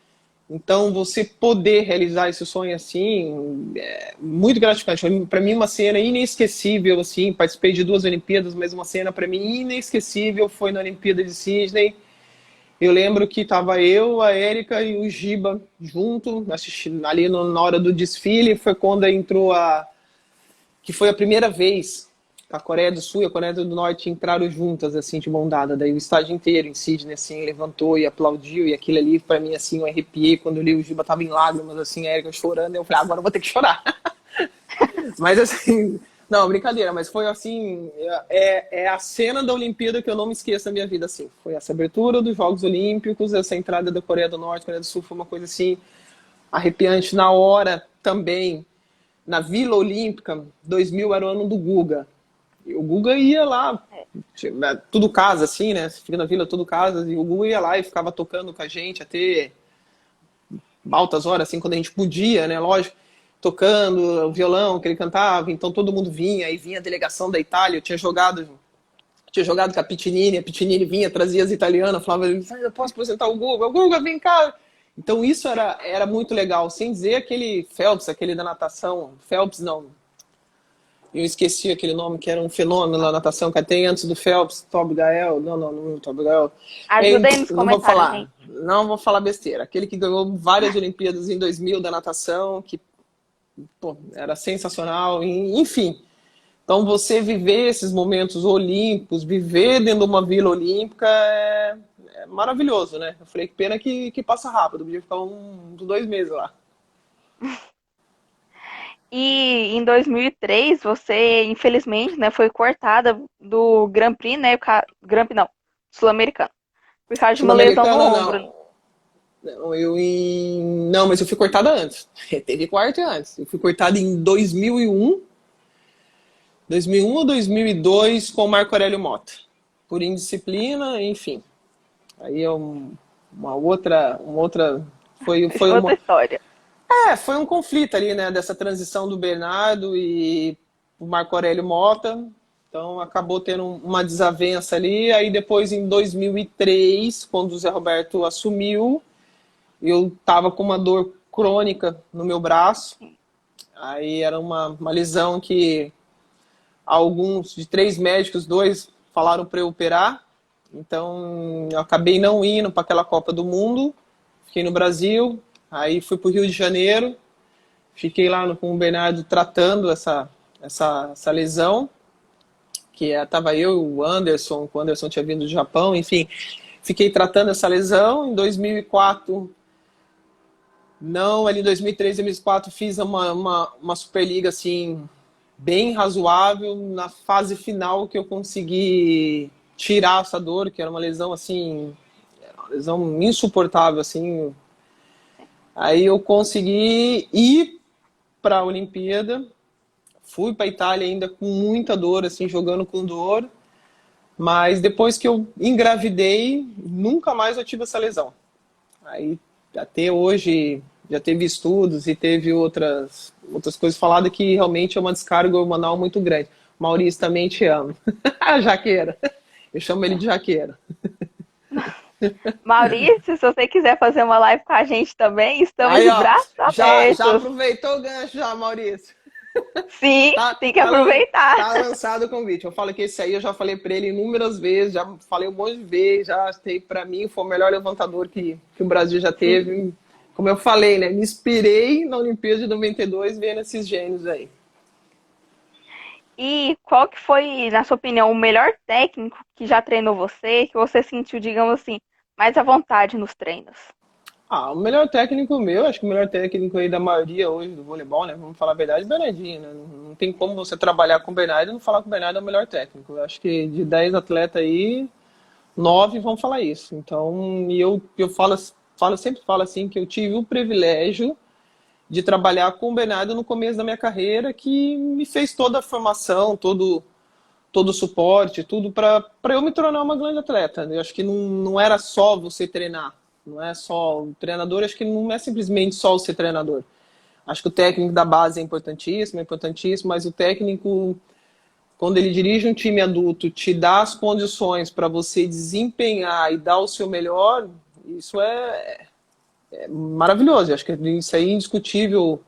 Então, você poder realizar esse sonho assim é muito gratificante. Para mim, uma cena inesquecível, assim, participei de 2 Olimpíadas, mas uma cena para mim inesquecível foi na Olimpíada de Sydney. Eu lembro que tava eu, a Érica e o Giba junto, assistindo ali na hora do desfile. Foi quando entrou que foi a primeira vez que a Coreia do Sul e a Coreia do Norte entraram juntas, assim, de mão dada. Daí o estádio inteiro em Sydney, assim, levantou e aplaudiu. E aquilo ali, pra mim, assim, eu arrepiei. Quando eu li o Giba, tava em lágrimas, assim, a Erika chorando. Eu falei, agora eu vou ter que chorar. Mas, assim, não, brincadeira. Mas foi, assim, é a cena da Olimpíada que eu não me esqueço da minha vida, assim. Foi essa abertura dos Jogos Olímpicos, essa entrada da Coreia do Norte, Coreia do Sul, foi uma coisa, assim, arrepiante na hora também. Na Vila Olímpica, 2000 era o ano do Guga. E o Guga ia lá, tudo casa assim, né? Você fica na vila, tudo casa, e o Guga ia lá e ficava tocando com a gente até altas horas, assim, quando a gente podia, né? Lógico, tocando o violão que ele cantava, então todo mundo vinha, aí vinha a delegação da Itália, eu tinha jogado com a Pitinini vinha, trazia as italianas, falava, eu posso apresentar o Guga, vem cá. Então isso era muito legal, sem dizer aquele Phelps, aquele da natação, Phelps não, eu esqueci aquele nome que era um fenômeno na natação que até antes do Phelps, Toby Gael, não, Toby Gael. Ajuda aí nos Não vou comentários, falar, gente. não vou falar besteira. Aquele que ganhou várias Olimpíadas em 2000 da natação, que pô, era sensacional, enfim. Então você viver esses momentos olímpicos, viver dentro de uma vila olímpica é maravilhoso, né? Eu falei que pena que passa rápido, podia ficar uns 2 meses lá. E em 2003, você, infelizmente, né, foi cortada do Grand Prix, né? Grand Prix não, Sul-Americano, por causa de uma lesão no Sul-Americana ombro. não. Não, mas eu fui cortada antes. Teve corte antes. Eu fui cortada em 2001, 2001 ou 2002 com o Marco Aurélio Mota. Por indisciplina, enfim. Aí é uma outra, foi Outra uma, história. foi um conflito ali, né, dessa transição do Bernardo e o Marco Aurélio Mota. Então acabou tendo uma desavença ali. Aí depois em 2003, quando o Zé Roberto assumiu, eu tava com uma dor crônica no meu braço. Aí era uma lesão que alguns, de 3 médicos, 2 falaram para eu operar. Então eu acabei não indo para aquela Copa do Mundo. Fiquei no Brasil. Aí fui para o Rio de Janeiro. Fiquei lá com o Bernardo tratando essa lesão. Que estava eu e o Anderson, o Anderson tinha vindo do Japão, enfim. Fiquei tratando essa lesão. Em 2004, não, ali em 2003, 2004 fiz uma Superliga assim, bem razoável. Na fase final que eu consegui tirar essa dor, que era uma lesão assim, uma lesão insuportável assim. Aí eu consegui ir para a Olimpíada. Fui para a Itália ainda com muita dor, assim, jogando com dor. Mas depois que eu engravidei, nunca mais eu tive essa lesão. Aí até hoje já teve estudos e teve outras coisas faladas que realmente é uma descarga hormonal muito grande. Maurício também te amo. Jaqueira. Eu chamo ele de Jaqueira. Maurício, se você quiser fazer uma live com a gente também, estamos Aí, de ó, braços já abertos. aproveitou o gancho já, Maurício. Sim, Tá, tem que tá, aproveitar. tá lançado o convite. Eu falo que esse aí eu já falei para ele inúmeras vezes, já falei um monte de vezes, já tem para mim foi o melhor levantador que o Brasil já Sim. teve. Como eu falei, né? Me inspirei na Olimpíada de 92 vendo esses gênios aí. E qual que foi, na sua opinião, o melhor técnico que já treinou você, que você sentiu, digamos assim, mais à vontade nos treinos? Ah, o melhor técnico meu, acho que o melhor técnico aí da maioria hoje do voleibol, né? Vamos falar a verdade, Bernardinho, né? Não tem como você trabalhar com o Bernardo e não falar que o Bernardo é o melhor técnico. Eu acho que de 10 atletas aí, 9 vão falar isso. Então, eu sempre falo assim que eu tive o privilégio de trabalhar com o Bernardo no começo da minha carreira, que me fez toda a formação, todo o suporte, tudo para eu me tornar uma grande atleta. Eu acho que não era só você treinar, não é só o treinador, acho que não é simplesmente só o ser treinador. Acho que o técnico da base é importantíssimo, mas o técnico, quando ele dirige um time adulto, te dá as condições para você desempenhar e dar o seu melhor, isso é maravilhoso. Eu acho que isso aí é indiscutível.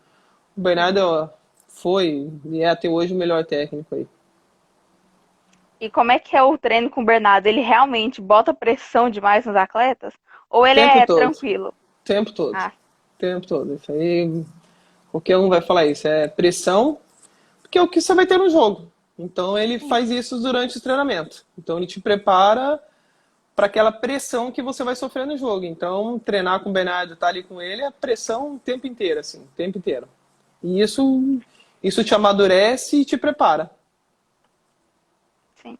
O Bernardo foi e é até hoje o melhor técnico aí. E como é que é o treino com o Bernardo? Ele realmente bota pressão demais nos atletas? Ou ele Tempo é todo, tranquilo? tempo todo, Ah, tempo todo. Isso aí, qualquer um vai falar isso. É pressão, porque é o que você vai ter no jogo. Então ele sim, faz isso durante o treinamento. Então ele te prepara para aquela pressão que você vai sofrer no jogo. Então treinar com o Bernardo, estar ali com ele, é pressão o tempo inteiro, assim, o tempo inteiro. E isso te amadurece e te prepara. sim.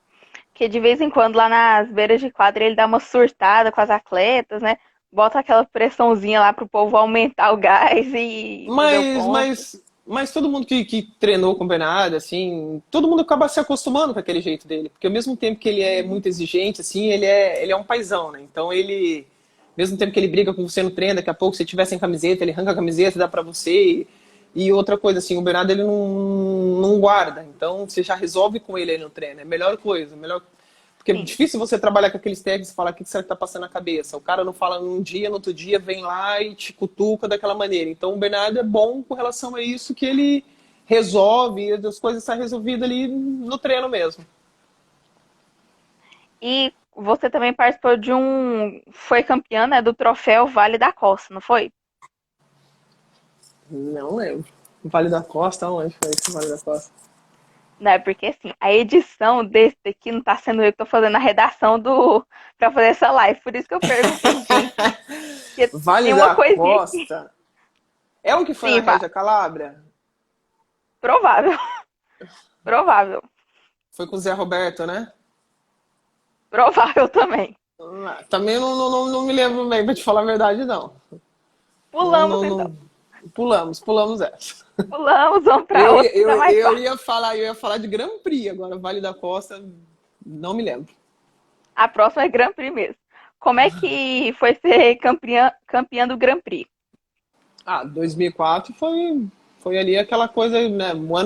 Porque de vez em quando lá nas beiras de quadra ele dá uma surtada com as atletas, né? Bota aquela pressãozinha lá pro povo aumentar o gás e fazer o Mas, ponto. mas, mas todo mundo que treinou com o Bernardo, assim, todo mundo acaba se acostumando com aquele jeito dele. Porque ao mesmo tempo que ele é Uhum, muito exigente, assim, ele é um paizão, né? Então ele, ao mesmo tempo que ele briga com você no treino, daqui a pouco, se tiver sem camiseta, ele arranca a camiseta, dá pra você. E outra coisa, assim, o Bernardo ele não guarda. Então você já resolve com ele aí no treino. É a melhor coisa, melhor. Porque é sim. difícil você trabalhar com aqueles técnicos e falar o que será que tá passando na cabeça. O cara não fala num dia, no outro dia vem lá e te cutuca daquela maneira. Então o Bernardo é bom com relação a isso, que ele resolve, e as coisas saem resolvidas ali no treino mesmo. E você também participou de um. Foi campeã, né, do troféu Vale da Costa, não foi? Não lembro. Vale da Costa, onde foi esse Vale da Costa? Né, porque assim, a edição desse daqui não tá sendo eu que tô fazendo a redação do para fazer essa live, por isso que eu perguntei, gente. Porque Vale tem uma da coisinha aqui. Costa. É o que foi na Sim, Regia Calabria? provável, provável, Foi com o Zé Roberto, né? provável também. Também não me lembro bem, pra te falar a verdade, não. Não, Pulamos não, então. não. Pulamos essa. Pulamos, vamos pra outra que tá mais fácil. Eu ia falar de Grand Prix agora, Vale da Costa, não me lembro. A próxima é Grand Prix mesmo. Como é que foi ser campeã do Grand Prix? 2004 foi ali aquela coisa, né? O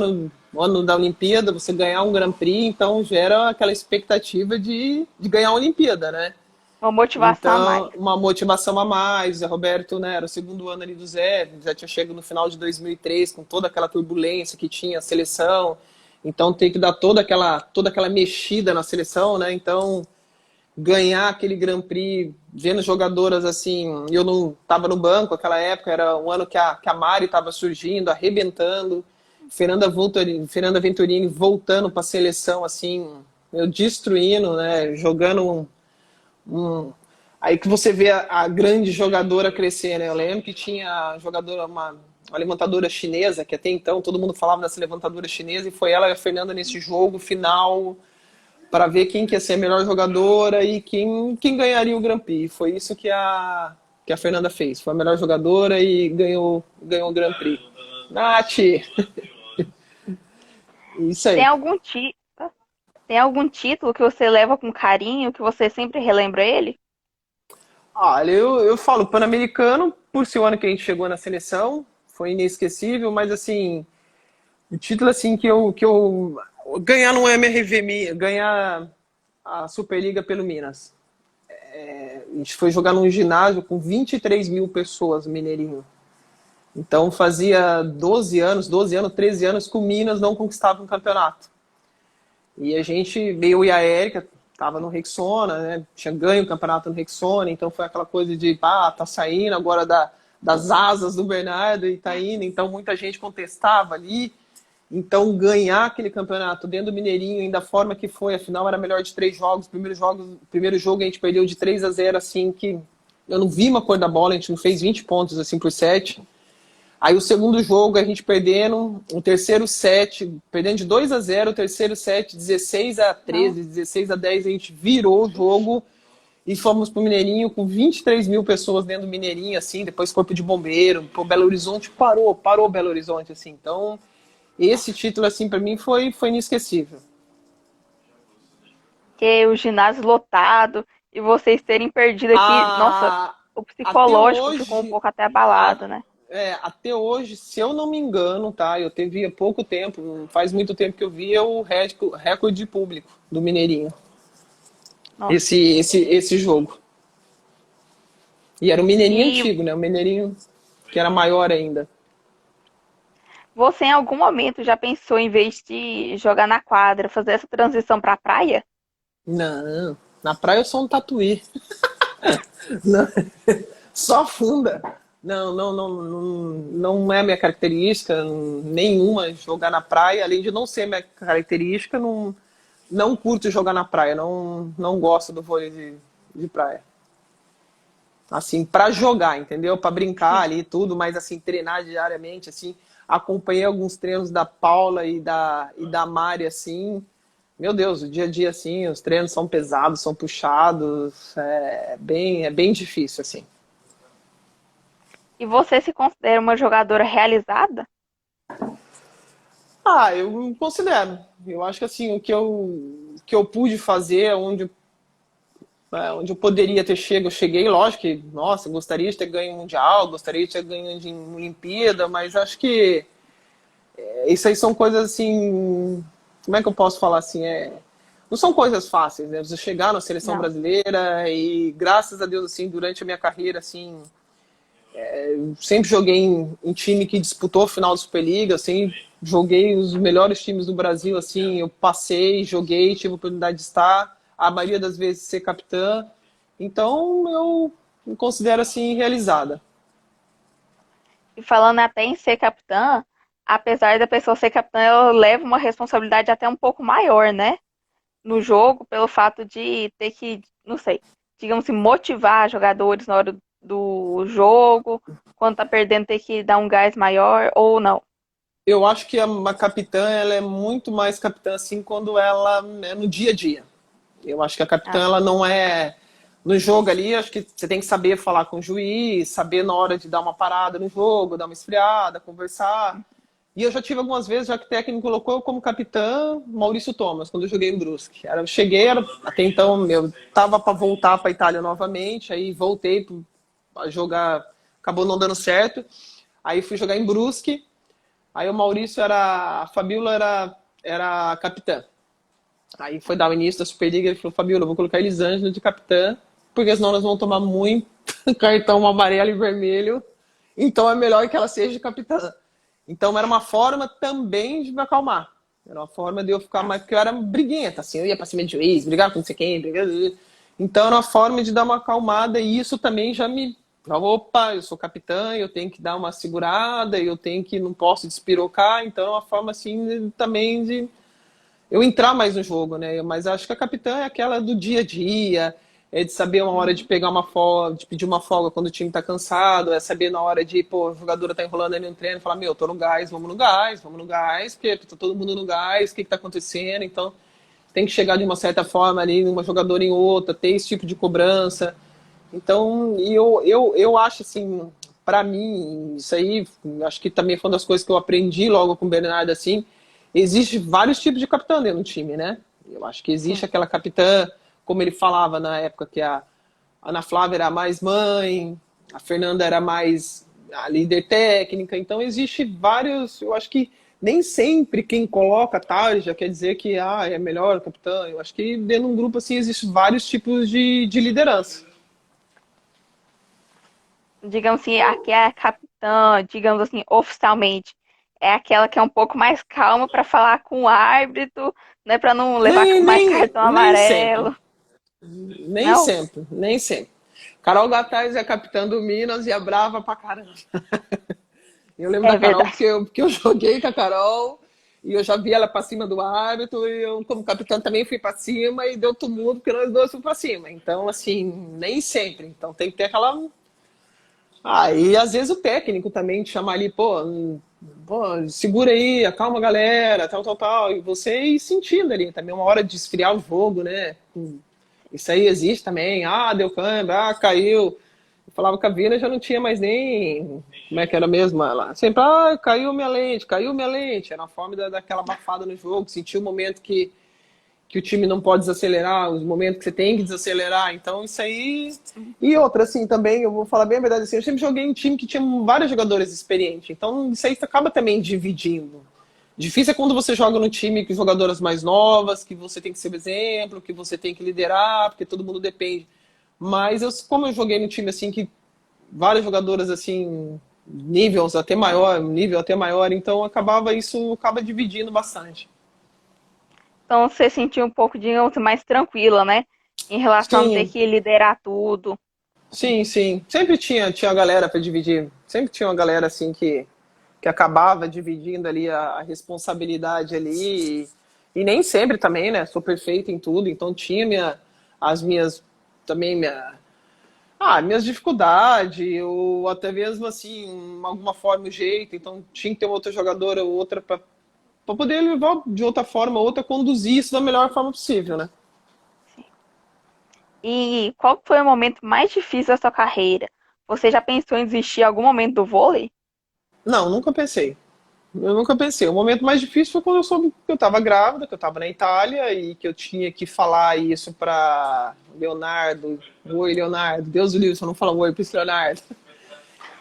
ano da Olimpíada, você ganhar um Grand Prix, então gera aquela expectativa de ganhar a Olimpíada, né? Uma motivação a Então, mais. uma motivação a mais. O Zé Roberto, né, era o segundo ano ali do Zé, já tinha chegado no final de 2003 com toda aquela turbulência que tinha a seleção. Então, tem que dar toda aquela mexida na seleção, né? Então, ganhar aquele Grand Prix, vendo jogadoras assim, eu não estava no banco naquela época, era um ano que a Mari estava surgindo, arrebentando, Fernanda Venturini voltando para a seleção, assim, eu destruindo, né? Jogando um. Aí que você vê a grande jogadora crescer, né? Eu lembro que tinha jogadora, uma levantadora chinesa, que até então todo mundo falava dessa levantadora chinesa, e foi ela e a Fernanda nesse jogo final para ver quem que ia ser a melhor jogadora e quem ganharia o Grand Prix. Foi isso que a Fernanda fez. Foi a melhor jogadora e ganhou o Grand Prix. Nath! Isso Tem aí. algum tem algum título que você leva com carinho, que você sempre relembra ele? Olha, eu falo Pan-Americano, por ser o ano que a gente chegou na seleção, foi inesquecível, mas assim, o título assim que eu ganhar no MRV, ganhar a Superliga pelo Minas. A gente foi jogar num ginásio com 23 mil pessoas, Mineirinho. Então fazia 12 anos, 13 anos que o Minas não conquistava um campeonato. E a gente, eu e a Érica, tava no Rexona, né? Tinha ganho o campeonato no Rexona, então foi aquela coisa de, tá saindo agora das asas do Bernardo e tá indo, então muita gente contestava ali. Então, ganhar aquele campeonato dentro do Mineirinho, ainda da forma que foi, afinal era melhor de 3 jogos. Primeiro jogo a gente perdeu de 3-0, assim, que eu não vi uma cor da bola, a gente não fez 20 pontos, assim, por set. Aí o segundo jogo a gente perdendo, o terceiro set, perdendo de 2-0, o terceiro set 16-13, Não. 16-10, a gente virou o jogo e fomos pro Mineirinho com 23 mil pessoas dentro do Mineirinho, assim, depois corpo de bombeiro, pô, Belo Horizonte parou Belo Horizonte, assim. Então, esse título, assim, para mim foi inesquecível. Que o ginásio lotado e vocês terem perdido aqui, nossa, A, o até psicológico ficou um hoje, pouco até a, abalado, né? até hoje, se eu não me engano, tá? Eu teve há pouco tempo, não faz muito tempo que eu vi o recorde público do Mineirinho. Nossa. Esse jogo. E era o Mineirinho E antigo, né? O Mineirinho que era maior ainda. você em algum momento já pensou em vez de jogar na quadra, fazer essa transição para a praia? Não, na praia eu sou um tatuí. Não, só funda. Não é minha característica nenhuma jogar na praia, além de não ser minha característica, não curto jogar na praia, não gosto do vôlei de praia. Assim, para jogar, entendeu? Para brincar Sim. ali e tudo, mas assim, treinar diariamente, assim, acompanhei alguns treinos da Paula e da Mari, assim, meu Deus, o dia a dia, assim, os treinos são pesados, são puxados, é bem difícil, assim. E você se considera uma jogadora realizada? Ah, eu considero. Eu acho que assim, o que eu pude fazer, onde eu poderia ter chegado, eu cheguei, lógico que, nossa, gostaria de ter ganho Mundial, gostaria de ter ganho de Olimpíada, mas acho que isso aí são coisas assim, como é que eu posso falar assim, não são coisas fáceis, né? Você chegar na seleção Não. brasileira e graças a Deus, assim, durante a minha carreira, assim, sempre joguei em time que disputou a final da Superliga, assim, joguei os melhores times do Brasil, assim, eu passei, joguei, tive a oportunidade de estar, a maioria das vezes ser capitã, então eu me considero assim realizada. E falando até em ser capitã, apesar da pessoa ser capitã, ela leva uma responsabilidade até um pouco maior, né? No jogo, pelo fato de ter que, não sei, digamos assim, motivar jogadores na hora do jogo, quando tá perdendo, ter que dar um gás maior ou não. Eu acho que a capitã ela é muito mais capitã assim quando ela é no dia a dia. Eu acho que a capitã Ah, ela não é no jogo ali, acho que você tem que saber falar com o juiz, saber na hora de dar uma parada no jogo, dar uma esfriada, conversar. E eu já tive algumas vezes, já que o técnico colocou eu como capitã Maurício Thomas, quando eu joguei em Brusque. Eu cheguei, até então eu tava para voltar para a Itália novamente, aí voltei para jogar, acabou não dando certo. Aí fui jogar em Brusque, aí o Maurício a Fabiola era a capitã. Aí foi dar o início da Superliga, ele falou, Fabiola, eu vou colocar Elisângela de capitã, porque senão nós vamos tomar muito cartão amarelo e vermelho, então é melhor que ela seja capitã. Então era uma forma também de me acalmar. Era uma forma de eu ficar ah. mais. Porque eu era briguenta, assim, eu ia pra cima de juiz, brigava com não sei quem, brigava. Então era uma forma de dar uma acalmada e isso também já me. Opa, eu sou capitã, eu tenho que dar uma segurada, eu tenho que. Não posso despirocar, então é uma forma assim também de eu entrar mais no jogo, né? Mas acho que a capitã é aquela do dia a dia, é de saber uma hora de Uhum. pegar uma folga, de pedir uma folga quando o time tá cansado, é saber na hora de, pô, a jogadora tá enrolando ali no treino, falar, meu, tô no gás, vamos no gás, porque tá todo mundo no gás, o que que tá acontecendo? Então, tem que chegar de uma certa forma ali, uma jogadora em outra, ter esse tipo de cobrança. Então, eu acho assim, para mim, isso aí, acho que também foi uma das coisas que eu aprendi logo com o Bernardo, assim, existe vários tipos de capitã dentro do time, né? Eu acho que existe Sim. aquela capitã, como ele falava na época, que a Ana Flávia era mais mãe, a Fernanda era mais a líder técnica, então existe vários, eu acho que nem sempre quem coloca tal já quer dizer que é melhor capitã. Eu acho que dentro de um grupo assim existe vários tipos de liderança. Digamos assim, aqui é a capitã, digamos assim, oficialmente. É aquela que é um pouco mais calma para falar com o árbitro, né, para não levar Nem, mais nem, cartão nem sempre. amarelo. Nem Não? sempre. Nem sempre. Carol Gataz é capitã do Minas e é brava pra caramba. Eu lembro da É Carol verdade. porque eu joguei com a Carol. e eu já vi ela para cima do árbitro, e eu, como capitão, também fui para cima e deu tumulto, porque nós dois fomos para cima. Então, assim, nem sempre. Então tem que ter aquela. Ah, e às vezes o técnico também te chama ali, pô, segura aí, acalma a galera, tal, tal, tal. E você ir sentindo ali, também uma hora de esfriar o jogo, né? Isso aí existe também. Ah, deu câimbra, ah, caiu. Eu falava que a Vina já não tinha mais nem. Como é que era mesmo? Ela sempre, ah, caiu minha lente, caiu minha lente. Era a forma daquela abafada no jogo, sentir o momento que o time não pode desacelerar, os momentos que você tem que desacelerar. Então, isso aí. E outra, assim, também, eu vou falar bem a verdade, assim, eu sempre joguei em time que tinha vários jogadores experientes. Então, isso aí você acaba também dividindo. Difícil é quando você joga no time com jogadoras mais novas, que você tem que ser exemplo, que você tem que liderar, porque todo mundo depende. Mas eu, como eu joguei no time assim que várias jogadoras assim nível até maior, então acabava isso acaba dividindo bastante. Então você sentiu um pouco, digamos, mais tranquila, né? Em relação a não ter Sim, que liderar tudo. sim, sim. Sempre tinha galera para dividir. Sempre tinha uma galera assim que acabava dividindo ali a responsabilidade ali. E nem sempre também, né? Sou perfeito em tudo, então tinha as minhas também minhas dificuldades, ou até mesmo assim, alguma forma, o jeito. Então tinha que ter outra jogadora ou outra para poder levar de outra forma, outra conduzir isso da melhor forma possível, né? E qual foi o momento mais difícil da sua carreira? Você já pensou em desistir em algum momento do vôlei? Não, nunca pensei. Eu nunca pensei. O momento mais difícil foi quando eu soube que eu estava grávida, que eu estava na Itália e que eu tinha que falar isso para Leonardo. Oi, Leonardo. Deus o livre, só não fala oi para esse Leonardo.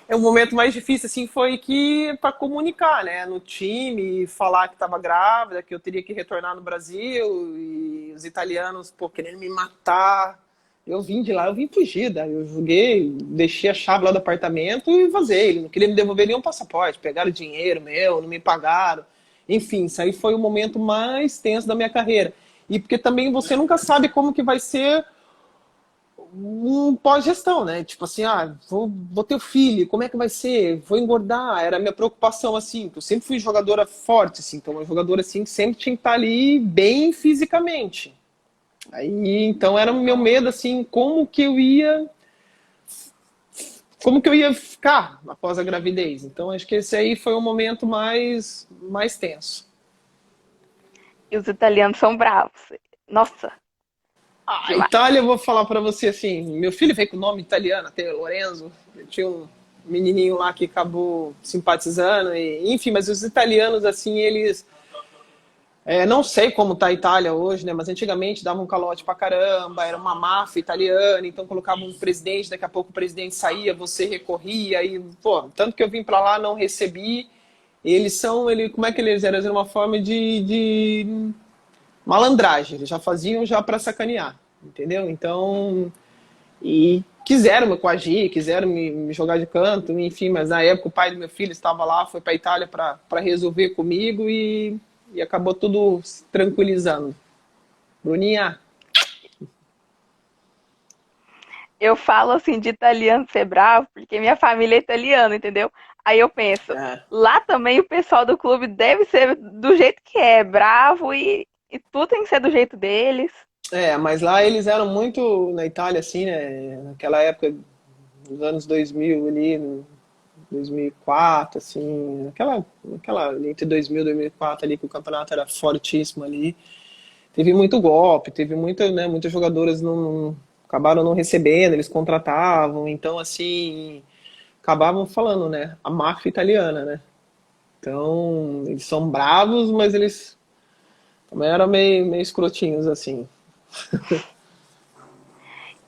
É o momento mais difícil assim foi que para comunicar, né, no time, falar que estava grávida, que eu teria que retornar no Brasil e os italianos, pô, querendo me matar. Eu vim de lá, eu vim fugida. Eu joguei, deixei a chave lá do apartamento e vazei. Ele não queria me devolver nenhum passaporte. Pegaram dinheiro meu, não me pagaram. Enfim, isso aí foi o momento mais tenso da minha carreira. E porque também você nunca sabe como que vai ser um pós-gestão, né? Tipo assim, vou ter filho, como é que vai ser? Vou engordar, era a minha preocupação, assim, eu sempre fui jogadora forte, assim, então uma jogadora, assim, que sempre tinha que estar ali bem fisicamente. Aí, então era o meu medo, assim, como que eu ia ficar após a gravidez. Então acho que esse aí foi o momento mais tenso. E os italianos são bravos. Nossa, A demais. Itália, eu vou falar para você assim, meu filho veio com o nome italiano, até Lorenzo, tinha um menininho lá que acabou simpatizando, enfim, mas os italianos, assim, eles, não sei como tá a Itália hoje, né, mas antigamente davam um calote pra caramba, era uma máfia italiana, então colocavam um presidente, daqui a pouco o presidente saía, você recorria, e, pô, tanto que eu vim para lá, não recebi, como é que eles eram? Era uma forma de malandragem, eles já faziam já para sacanear, entendeu? Então, e quiseram me coagir, quiseram me jogar de canto, enfim, mas na época o pai do meu filho estava lá, foi para a Itália para resolver comigo e acabou tudo se tranquilizando. Bruninha, Eu falo assim de italiano ser bravo, porque minha família é italiana, entendeu? Aí eu penso, é, lá também o pessoal do clube deve ser do jeito que é, bravo e tudo tem que ser do jeito deles. mas lá eles eram muito, na Itália, assim, né, naquela época dos anos 2000 ali, 2004, assim, aquela entre 2000 e 2004 ali, que o campeonato era fortíssimo ali, teve muito golpe, teve muitas jogadoras não acabaram não recebendo, eles contratavam, então assim, acabavam falando, né, a máfia italiana, né? Então, eles são bravos, mas eles também eram meio escrotinhos assim.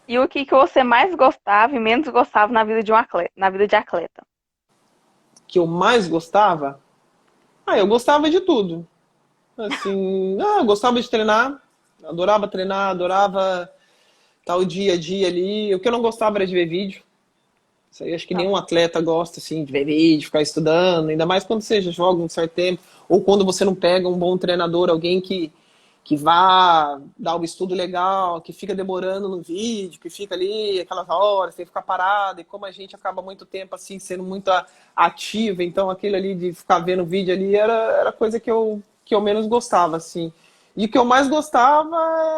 E o que você mais gostava e menos gostava na vida de um atleta, na vida de atleta? Que eu mais gostava? Eu gostava de tudo. Assim, eu gostava de treinar, adorava estar o dia a dia ali. O que eu não gostava era de ver vídeo. Isso aí acho que nenhum Nossa. atleta gosta, assim, de ver vídeo, ficar estudando, ainda mais quando você já joga um certo tempo, ou quando você não pega um bom treinador, alguém que vá dar um estudo legal, que fica demorando no vídeo, que fica ali aquelas horas, tem que ficar parado, e como a gente acaba muito tempo, assim, sendo muito ativo, então aquilo ali de ficar vendo vídeo ali era coisa que eu menos gostava, assim. E o que eu mais gostava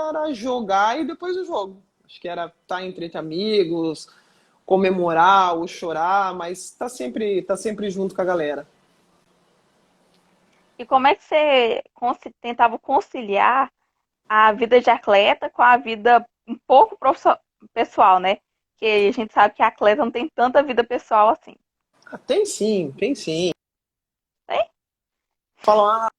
era jogar e depois do jogo. Acho que era estar entre amigos, comemorar ou chorar, mas tá sempre junto com a galera. E como é que você tentava conciliar a vida de atleta com a vida um pouco pessoal, né? Que a gente sabe que atleta não tem tanta vida pessoal assim. Ah, tem sim, tem sim. Tem? Falam,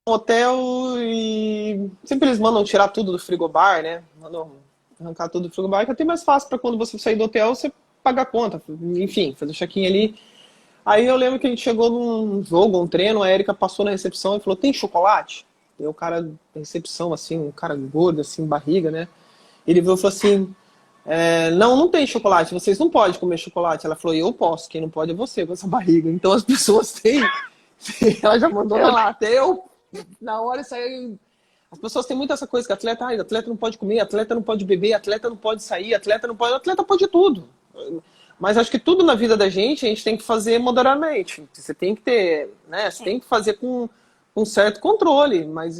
hotel e sempre eles mandam tirar tudo do frigobar, né? Mandam arrancar tudo do frigobar, que é até mais fácil para quando você sair do hotel você pagar a conta, enfim, fazer o check-in ali. Aí eu lembro que a gente chegou num jogo, um treino, a Erika passou na recepção e falou: tem chocolate? E o cara da recepção, assim, um cara gordo, assim, barriga, né? Ele virou e falou assim: não, não tem chocolate, vocês não podem comer chocolate. Ela falou: eu posso, quem não pode é você com essa barriga. Então as pessoas têm. Ela já mandou na Eu, lata. Eu, na hora, saiu. As pessoas têm muito essa coisa que atleta não pode comer, atleta não pode beber, atleta não pode sair, atleta não pode. Atleta pode tudo. Mas acho que tudo na vida da gente a gente tem que fazer moderadamente. Você tem que ter, né? Você tem que fazer com um certo controle, mas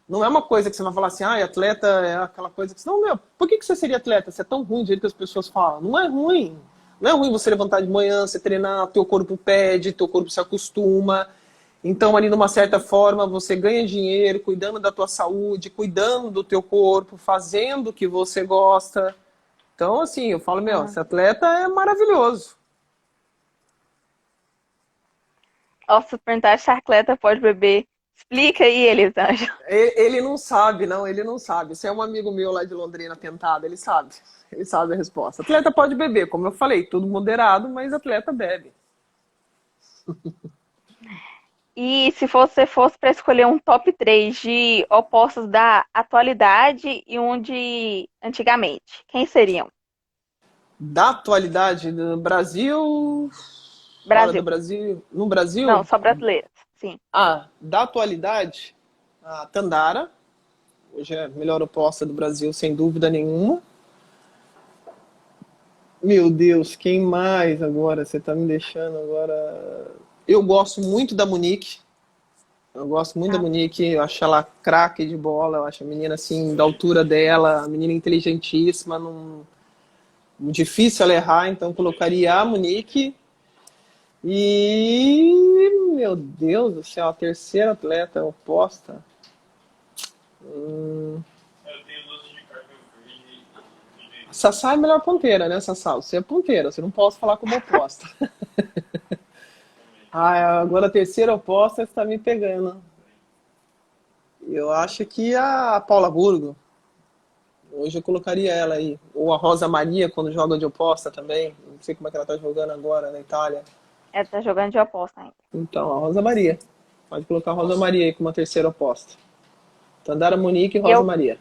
não é uma coisa que você vai falar assim, ah, atleta é aquela coisa que. Não, meu, por que você seria atleta? Você é tão ruim do jeito que as pessoas falam. Não é ruim. Não é ruim você levantar de manhã, você treinar, teu corpo pede, teu corpo se acostuma. Então, ali, numa certa forma, você ganha dinheiro cuidando da tua saúde, cuidando do teu corpo, fazendo o que você gosta. Então, assim, eu falo, meu, esse atleta é maravilhoso. Nossa, perguntar se atleta pode beber. Explica aí, Elisângela. Ele não sabe, não, ele não sabe. Esse é um amigo meu lá de Londrina tentado, ele sabe. Ele sabe a resposta. Atleta pode beber, como eu falei, tudo moderado, mas atleta bebe. E se você fosse para escolher um top 3 de opostos da atualidade e um de antigamente, quem seriam? Da atualidade do Brasil, fora do Brasil. Brasil, no Não, Brasil, só brasileiros. Sim. da atualidade, a Tandara, hoje é a melhor oposta do Brasil, sem dúvida nenhuma. Meu Deus, quem mais agora? Você tá me deixando agora. Eu gosto muito da Monique. Eu gosto muito da Ah, Monique. Eu acho ela craque de bola. Eu acho a menina assim, da altura dela, a menina inteligentíssima. Não... Difícil ela errar, então colocaria a Monique. E, meu Deus do céu, a terceira atleta oposta. A Sassá é a melhor ponteira, né, Sassá? Você é ponteira, você não pode falar como oposta. Ah, agora a terceira oposta está me pegando. Eu acho que a Paula Burgo. Hoje eu colocaria ela aí. Ou a Rosa Maria, quando joga de oposta também. Não sei como é que ela tá jogando agora na Itália. ela tá jogando de oposta ainda. Então, a Rosa Maria. Pode colocar a Rosa Maria aí como uma terceira oposta. Tandara Monique e E Rosa eu, Maria.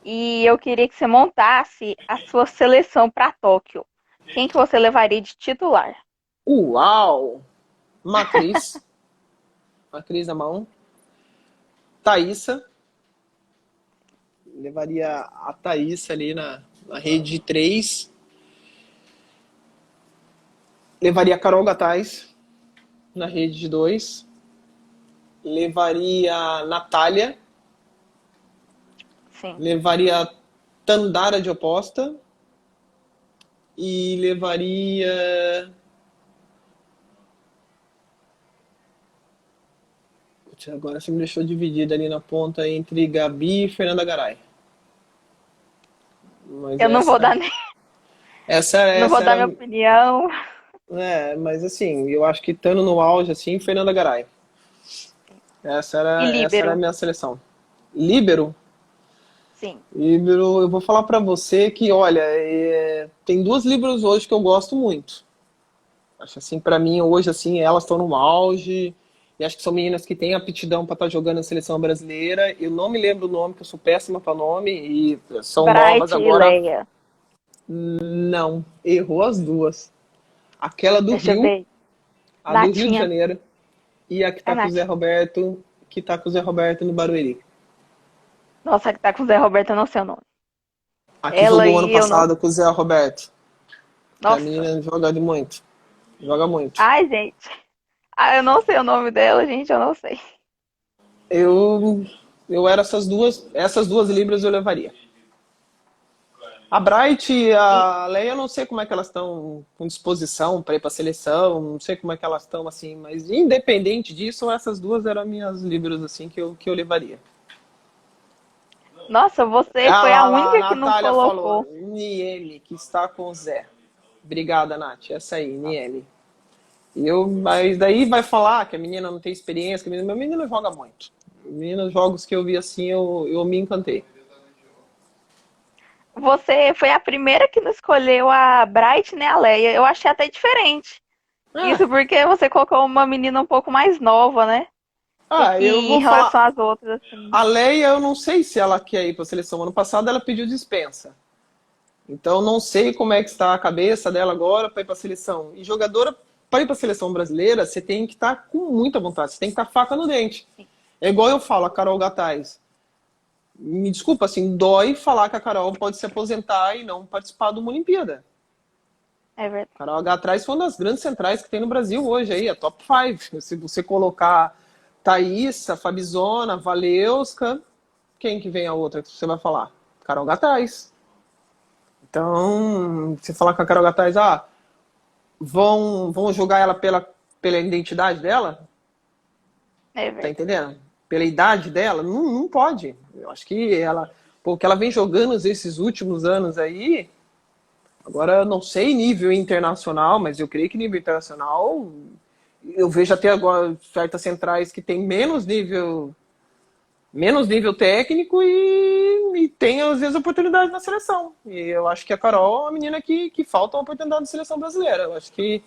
e eu queria que você montasse a sua seleção para Tóquio. Quem que você levaria de titular? Uau! Macris. Macris na mão. Thaísa. Levaria a Thaísa ali na rede de três. Levaria a Carol Gataz na rede de dois. Levaria a Natália. Sim. Levaria a Tandara de oposta. E levaria. Putz, agora você me deixou dividida ali na ponta entre Gabi e Fernanda Garay. Mas Eu não vou dar nem, não essa vou dar minha era. opinião. Mas assim, eu acho que estando no auge, assim, Fernanda Garay. E Essa era a líbero? minha seleção. Líbero? Sim. Líbero, eu vou falar pra você que, olha, tem duas líberos hoje que eu gosto muito. Acho assim, pra mim, hoje, assim, elas estão no auge. E acho que são meninas que têm aptidão pra estar jogando na seleção brasileira. Eu não me lembro o nome, que eu sou péssima pra nome. E são novas Bright e agora. Leia. Não, errou as duas. Aquela do Deixa eu Rio, ver. a do Rio de Natinha. Janeiro. E a que A tá com o Zé Nath. Roberto, que tá com o Zé Roberto no Barueri. Nossa, que tá com o Zé Roberto, eu não sei o nome. A que Ela jogou ano aí, eu não. passado com o Zé Roberto. Que a Nossa. menina joga de muito. Joga muito. Ai, gente. Ah, eu não sei o nome dela, gente, eu não sei. Eu, eu era essas duas libras eu levaria. A Bright e E a Leia, eu não sei como é que elas estão com disposição para ir para a seleção, não sei como é que elas estão assim, mas independente disso, essas duas eram minhas libras assim que eu levaria. nossa, você Ah, foi a lá, a única que não Natália falou, colocou. Nieme, que está com o Zé. Obrigada, Nath. Essa aí, Nieme. Mas daí vai falar que a menina não tem experiência, que a menina joga muito. Menina, jogos que eu vi assim, eu me encantei. Você foi a primeira que não escolheu a Bright nem a Leia. Eu achei até diferente. Ah, Isso porque você colocou uma menina um pouco mais nova, né? Do que eu em vou relação falar. às outras, assim. A Leia, eu não sei se ela quer ir para a seleção. Ano passado ela pediu dispensa. Então não sei como é que está a cabeça dela agora para ir para a seleção. E jogadora, para ir para a seleção brasileira, você tem que estar com muita vontade, você tem que estar faca no dente. Sim, É igual eu falo, a Carol Gataz. Me desculpa, assim, dói falar que a Carol pode se aposentar e não participar de uma Olimpíada. é verdade. A Carol Gataz foi uma das grandes centrais que tem no Brasil hoje, aí, a top 5. Se você colocar Thaísa, Fabizona, Valeuska, quem que vem a outra que você vai falar? Carol Gataz. Então, você falar com a Carol Gataz, vão jogar ela pela identidade dela? É Tá verdade. entendendo? Pela idade dela? Não, não pode. Eu acho que ela, pô, que ela vem jogando esses últimos anos aí, agora eu não sei nível internacional, mas eu creio que nível internacional, eu vejo até agora certas centrais que tem menos nível técnico e tem às vezes oportunidade na seleção. E eu acho que a Carol é uma menina que falta uma oportunidade na seleção brasileira. Eu acho que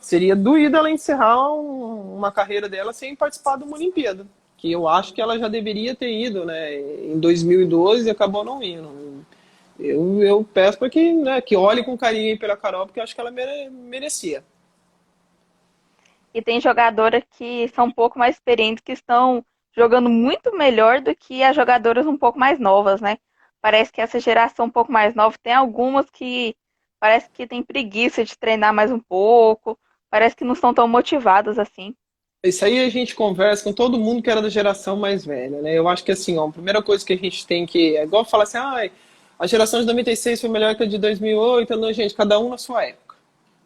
seria doído ela encerrar uma carreira dela sem participar de uma Olimpíada. Que eu acho que ela já deveria ter ido, né? Em 2012 e acabou não indo. Eu peço para que, né, que olhe com carinho aí pela Carol, porque eu acho que ela merecia. E tem jogadoras que são um pouco mais experientes, que estão jogando muito melhor do que as jogadoras um pouco mais novas, né? Parece que essa geração um pouco mais nova tem algumas que parece que tem preguiça de treinar mais um pouco, parece que não estão tão motivadas assim. Isso aí a gente conversa com todo mundo que era da geração mais velha, né? Eu acho que assim, ó, a primeira coisa que a gente tem que. É igual falar assim, a geração de 96 foi melhor que a de 2008. Não, gente, cada um na sua época.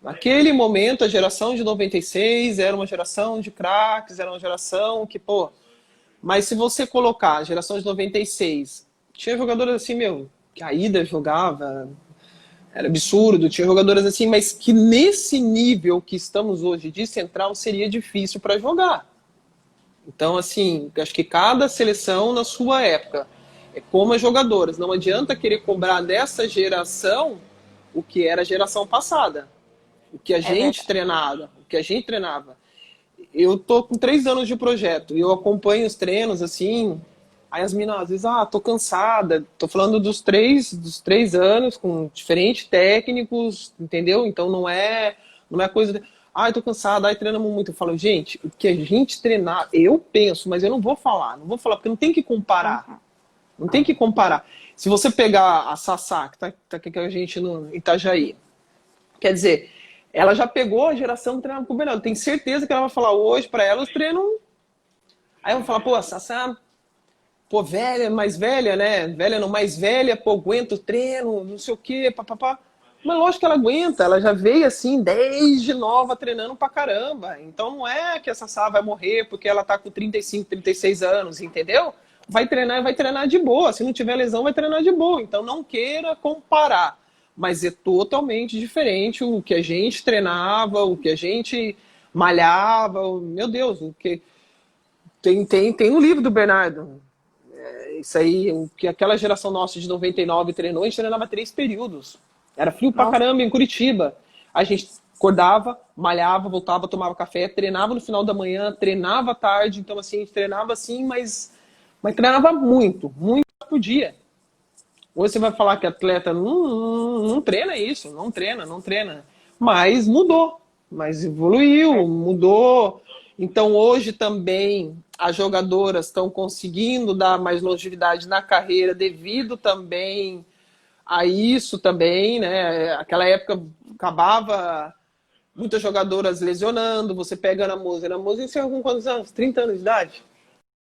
Naquele momento, a geração de 96 era uma geração de craques, era uma geração que, pô. Mas se você colocar a geração de 96, tinha jogadores assim, meu, que a Ida jogava, era absurdo, tinha jogadores assim, mas que nesse nível que estamos hoje de central seria difícil para jogar. Então, assim, acho que cada seleção na sua época é como as jogadoras. Não adianta querer cobrar dessa geração o que era a geração passada, o que a É gente verdade. treinava, o que a gente treinava. Eu tô com 3 anos de projeto e eu acompanho os treinos assim. Aí as minas às vezes, tô cansada. Tô falando dos três anos com diferentes técnicos, entendeu? Então não é coisa de, tô cansada, treinamos muito. Eu falo, gente, o que a gente treinar, eu penso, mas eu não vou falar porque não tem que comparar. Uhum. Não tem que comparar. Se você pegar a Sassá, que tá com a gente no Itajaí, quer dizer, ela já pegou a geração do treinamento com o melhor. Eu tenho certeza que ela vai falar hoje pra ela os treinos. Aí eu vou falar, pô, a Sassá, pô, velha, mais velha, né? Velha não, mais velha, pô, aguenta o treino, não sei o quê, papapá. Mas lógico que ela aguenta, ela já veio assim, desde nova, treinando pra caramba. Então não é que a Sassá vai morrer porque ela tá com 35, 36 anos, entendeu? Vai treinar de boa. Se não tiver lesão, vai treinar de boa. Então não queira comparar. Mas é totalmente diferente o que a gente treinava, o que a gente malhava. Meu Deus, o que. Tem no livro do Bernardo. Isso aí, o que aquela geração nossa de 99 treinou, a gente treinava 3 períodos. Era frio pra Nossa, caramba em Curitiba. A gente acordava, malhava, voltava, tomava café, treinava no final da manhã, treinava à tarde. Então, assim, a gente treinava assim, mas treinava muito, muito por dia. Hoje você vai falar que atleta não treina isso, não treina. Mas mudou, mas evoluiu, é, mudou. Então hoje também as jogadoras estão conseguindo dar mais longevidade na carreira devido também a isso também, né? Aquela época acabava muitas jogadoras lesionando, você pega a Ana Moser. Ana Moser, você com quantos anos? 30 anos de idade?